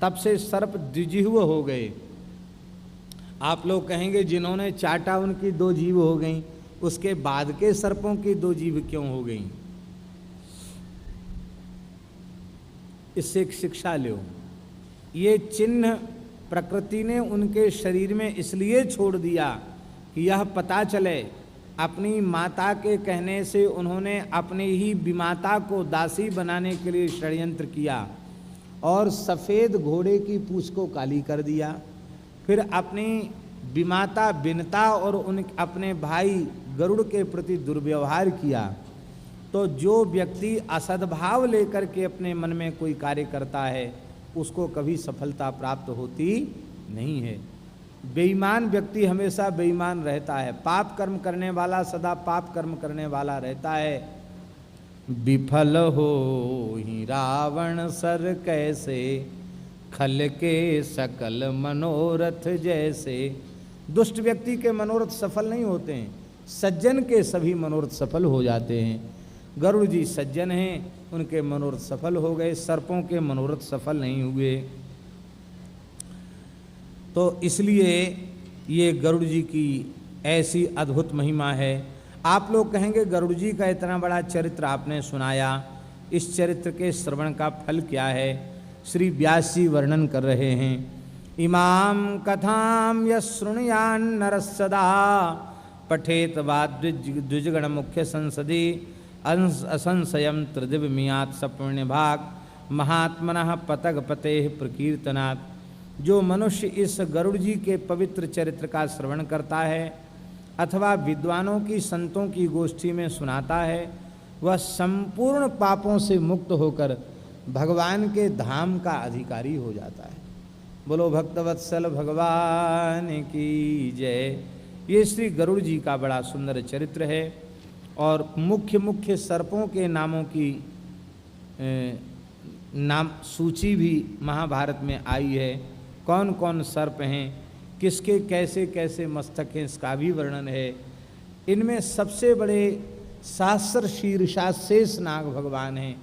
तब से सर्प द्विजीव हो गए। आप लोग कहेंगे जिन्होंने चाटा उनकी दो जीभ हो गई, उसके बाद के सर्पों की दो जीभ क्यों हो गई? इससे एक शिक्षा लो। ये चिन्ह प्रकृति ने उनके शरीर में इसलिए छोड़ दिया कि यह पता चले अपनी माता के कहने से उन्होंने अपनी ही विमाता को दासी बनाने के लिए षड्यंत्र किया और सफ़ेद घोड़े की पूंछ को काली कर दिया। फिर अपनी विमाता बिनता और उन अपने भाई गरुड़ के प्रति दुर्व्यवहार किया। तो जो व्यक्ति असद्भाव लेकर के अपने मन में कोई कार्य करता है उसको कभी सफलता प्राप्त होती नहीं है। बेईमान व्यक्ति हमेशा बेईमान रहता है, पाप कर्म करने वाला सदा पाप कर्म करने वाला रहता है। विफल हो ही रावण सर कैसे, खल के सकल मनोरथ जैसे। दुष्ट व्यक्ति के मनोरथ सफल नहीं होते हैं, सज्जन के सभी मनोरथ सफल हो जाते हैं। गरुड़ जी सज्जन हैं, उनके मनोरथ सफल हो गए, सर्पों के मनोरथ सफल नहीं हुए। तो इसलिए ये गरुड़ जी की ऐसी अद्भुत महिमा है। आप लोग कहेंगे गरुड़ जी का इतना बड़ा चरित्र आपने सुनाया, इस चरित्र के श्रवण का फल क्या है? श्री व्यास जी वर्णन कर रहे हैं। इमाम कथाम यशृणुयान नरः सदा, पठेत वा द्विजगण मुख्य संसदि, असंशयम त्रिदिव्यमियात् सपुण्य भाग, महात्मनः पतगपते प्रकीर्तनात्। जो मनुष्य इस गरुड़ जी के पवित्र चरित्र का श्रवण करता है अथवा विद्वानों की संतों की गोष्ठी में सुनाता है, वह संपूर्ण पापों से मुक्त होकर भगवान के धाम का अधिकारी हो जाता है। बोलो भक्तवत्सल भगवान की जय। ये श्री गरुड़ जी का बड़ा सुंदर चरित्र है और मुख्य मुख्य सर्पों के नामों की नाम सूची भी महाभारत में आई है। कौन कौन सर्प हैं, किसके कैसे कैसे मस्तक हैं, इसका भी वर्णन है। इनमें सबसे बड़े सहस्र शीर्षा शेष नाग भगवान हैं,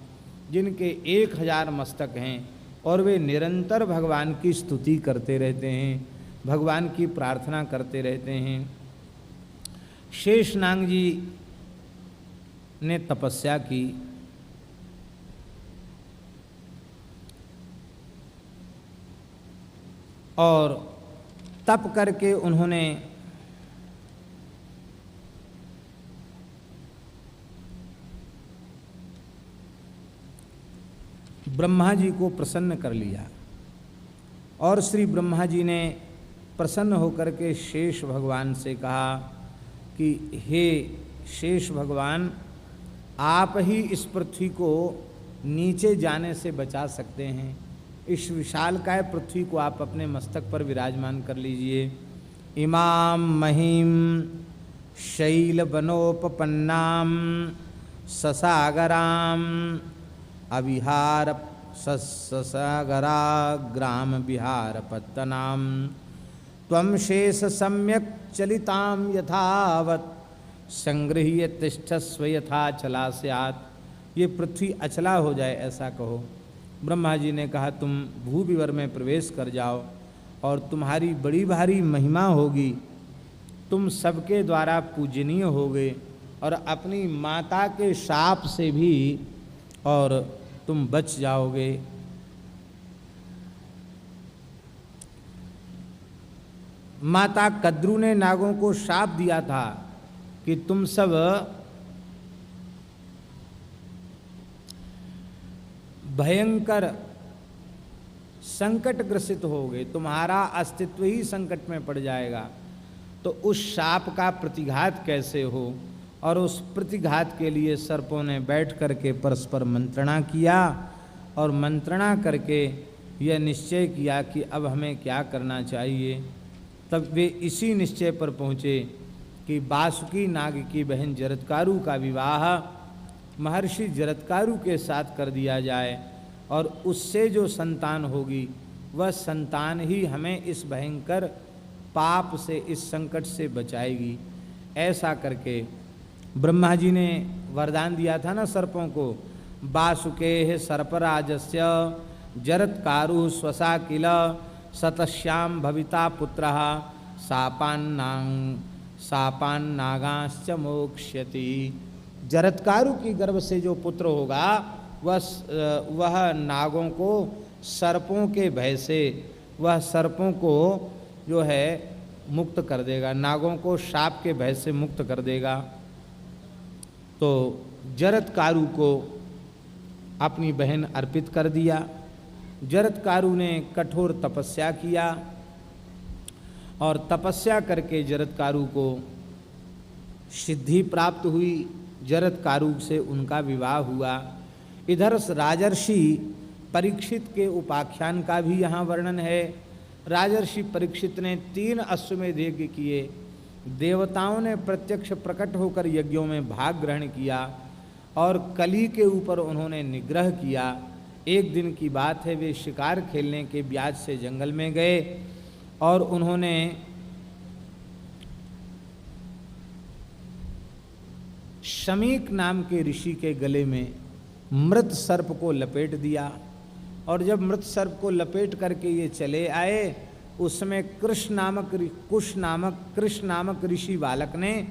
जिनके 1000 मस्तक हैं और वे निरंतर भगवान की स्तुति करते रहते हैं, भगवान की प्रार्थना करते रहते हैं। शेषनाग जी ने तपस्या की और तप करके उन्होंने ब्रह्मा जी को प्रसन्न कर लिया और श्री ब्रह्मा जी ने प्रसन्न होकर के शेष भगवान से कहा कि हे शेष भगवान, आप ही इस पृथ्वी को नीचे जाने से बचा सकते हैं। इस विशालकाय पृथ्वी को आप अपने मस्तक पर विराजमान कर लीजिए। इमाम महिम शैल बनोपन्नाम ससागराम अविहार ससागरा ग्राम विहार पत्तनाम त्वं शेष सम्यक चलिताम यथावत संगृह्य तिष्ठस्व यथा चला स्यात्। ये पृथ्वी अचला हो जाए ऐसा कहो। ब्रह्मा जी ने कहा तुम भूविवर में प्रवेश कर जाओ और तुम्हारी बड़ी भारी महिमा होगी, तुम सबके द्वारा पूजनीय होगे और अपनी माता के शाप से भी और तुम बच जाओगे। माता कद्रू ने नागों को शाप दिया था कि तुम सब भयंकर संकट ग्रसित होगे, तुम्हारा अस्तित्व ही संकट में पड़ जाएगा। तो उस शाप का प्रतिघात कैसे हो, और उस प्रतिघात के लिए सर्पों ने बैठ करके परस्पर मंत्रणा किया और मंत्रणा करके यह निश्चय किया कि अब हमें क्या करना चाहिए। तब वे इसी निश्चय पर पहुँचे कि वासुकी नाग की बहन जरत्कारु का विवाह महर्षि जरत्कारु के साथ कर दिया जाए और उससे जो संतान होगी वह संतान ही हमें इस भयंकर पाप से, इस संकट से बचाएगी। ऐसा करके ब्रह्मा जी ने वरदान दिया था ना सर्पों को, वासुके सर्पराजस्य जरत्कारु स्वसा किल सतश्याम भविता पुत्रः सापान्नागांश्च मोक्ष्यति। जरत्कारु की गर्भ से जो पुत्र होगा वह नागों को सर्पों के भय से, वह सर्पों को जो है मुक्त कर देगा, नागों को शाप के भय से मुक्त कर देगा। तो जरत्कारु को अपनी बहन अर्पित कर दिया। जरत्कारु ने कठोर तपस्या किया और तपस्या करके जरत्कारु को सिद्धि प्राप्त हुई। जरत्कारु से उनका विवाह हुआ। इधर राजर्षि परीक्षित के उपाख्यान का भी यहाँ वर्णन है। राजर्षि परीक्षित ने 3 अश्वमेध यज्ञ किए। देवताओं ने प्रत्यक्ष प्रकट होकर यज्ञों में भाग ग्रहण किया और कली के ऊपर उन्होंने निग्रह किया। एक दिन की बात है, वे शिकार खेलने के ब्याज से जंगल में गए और उन्होंने शमीक नाम के ऋषि के गले में मृत सर्प को लपेट दिया। और जब मृत सर्प को लपेट करके ये चले आए, उस समय कृष नामक ऋषि बालक ने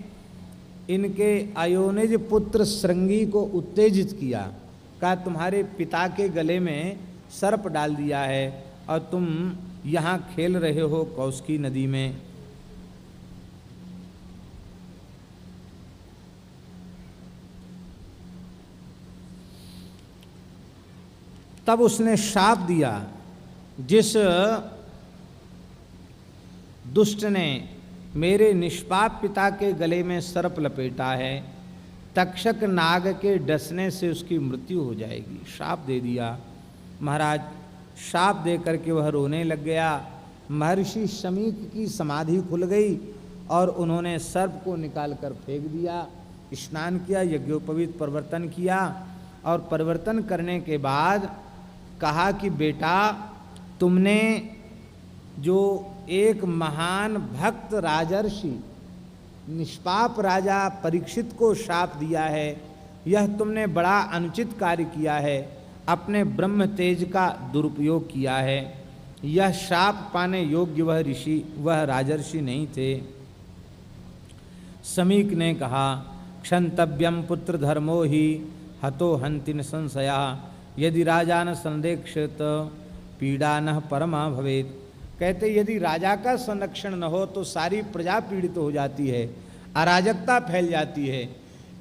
इनके अयोनिज पुत्र श्रृंगी को उत्तेजित किया। कहा तुम्हारे पिता के गले में सर्प डाल दिया है और तुम यहाँ खेल रहे हो कौशिकी नदी में। तब उसने शाप दिया, जिस दुष्ट ने मेरे निष्पाप पिता के गले में सर्प लपेटा है, तक्षक नाग के डसने से उसकी मृत्यु हो जाएगी। श्राप दे दिया। महाराज श्राप दे करके वह रोने लग गया। महर्षि शमीक की समाधि खुल गई और उन्होंने सर्प को निकाल कर फेंक दिया। स्नान किया, यज्ञोपवीत परिवर्तन किया और परिवर्तन करने के बाद कहा कि बेटा, तुमने जो एक महान भक्त राजर्षि निष्पाप राजा परीक्षित को श्राप दिया है, यह तुमने बड़ा अनुचित कार्य किया है, अपने ब्रह्म तेज का दुरुपयोग किया है। यह श्राप पाने योग्य वह राजर्षि नहीं थे। समीक ने कहा, क्षंतव्यम पुत्र धर्मो ही हतो हंतिन संशया, यदि राजा न संरक्षित पीड़ा न परमा भवेत। कहते यदि राजा का संरक्षण न हो तो सारी प्रजा पीड़ित हो जाती है, अराजकता फैल जाती है।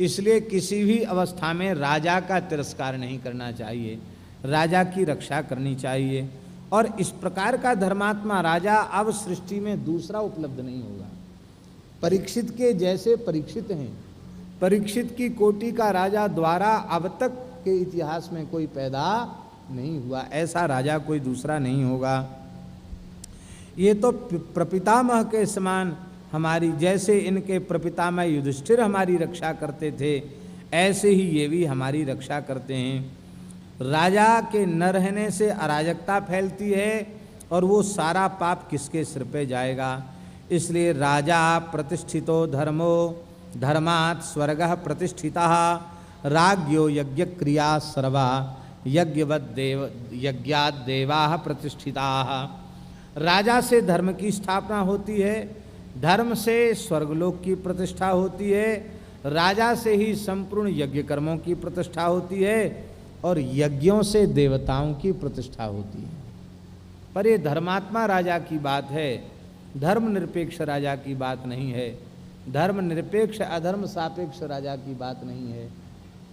इसलिए किसी भी अवस्था में राजा का तिरस्कार नहीं करना चाहिए, राजा की रक्षा करनी चाहिए। और इस प्रकार का धर्मात्मा राजा अब सृष्टि में दूसरा उपलब्ध नहीं होगा। परीक्षित के जैसे परीक्षित हैं, परीक्षित की कोटि का राजा द्वारा अब तक के इतिहास में कोई पैदा नहीं हुआ, ऐसा राजा कोई दूसरा नहीं होगा। ये तो प्रपितामह के समान हमारी, जैसे इनके प्रपितामह युधिष्ठिर हमारी रक्षा करते थे, ऐसे ही ये भी हमारी रक्षा करते हैं। राजा के न रहने से अराजकता फैलती है और वो सारा पाप किसके सिर पे जाएगा। इसलिए राजा प्रतिष्ठितो धर्मो धर्मात् स्वर्गः प्रतिष्ठितः, राज्ञो यज्ञ क्रिया सर्वा यज्ञात् देवाः प्रतिष्ठिताः। राजा से धर्म की स्थापना होती है, धर्म से स्वर्गलोक की प्रतिष्ठा होती है, राजा से ही संपूर्ण यज्ञ कर्मों की प्रतिष्ठा होती है और यज्ञों से देवताओं की प्रतिष्ठा होती है। पर ये धर्मात्मा राजा की बात है, धर्म निरपेक्ष राजा की बात नहीं है, धर्म निरपेक्ष अधर्म सापेक्ष राजा की बात नहीं है।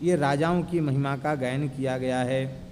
ये राजाओं की महिमा का गायन किया गया है।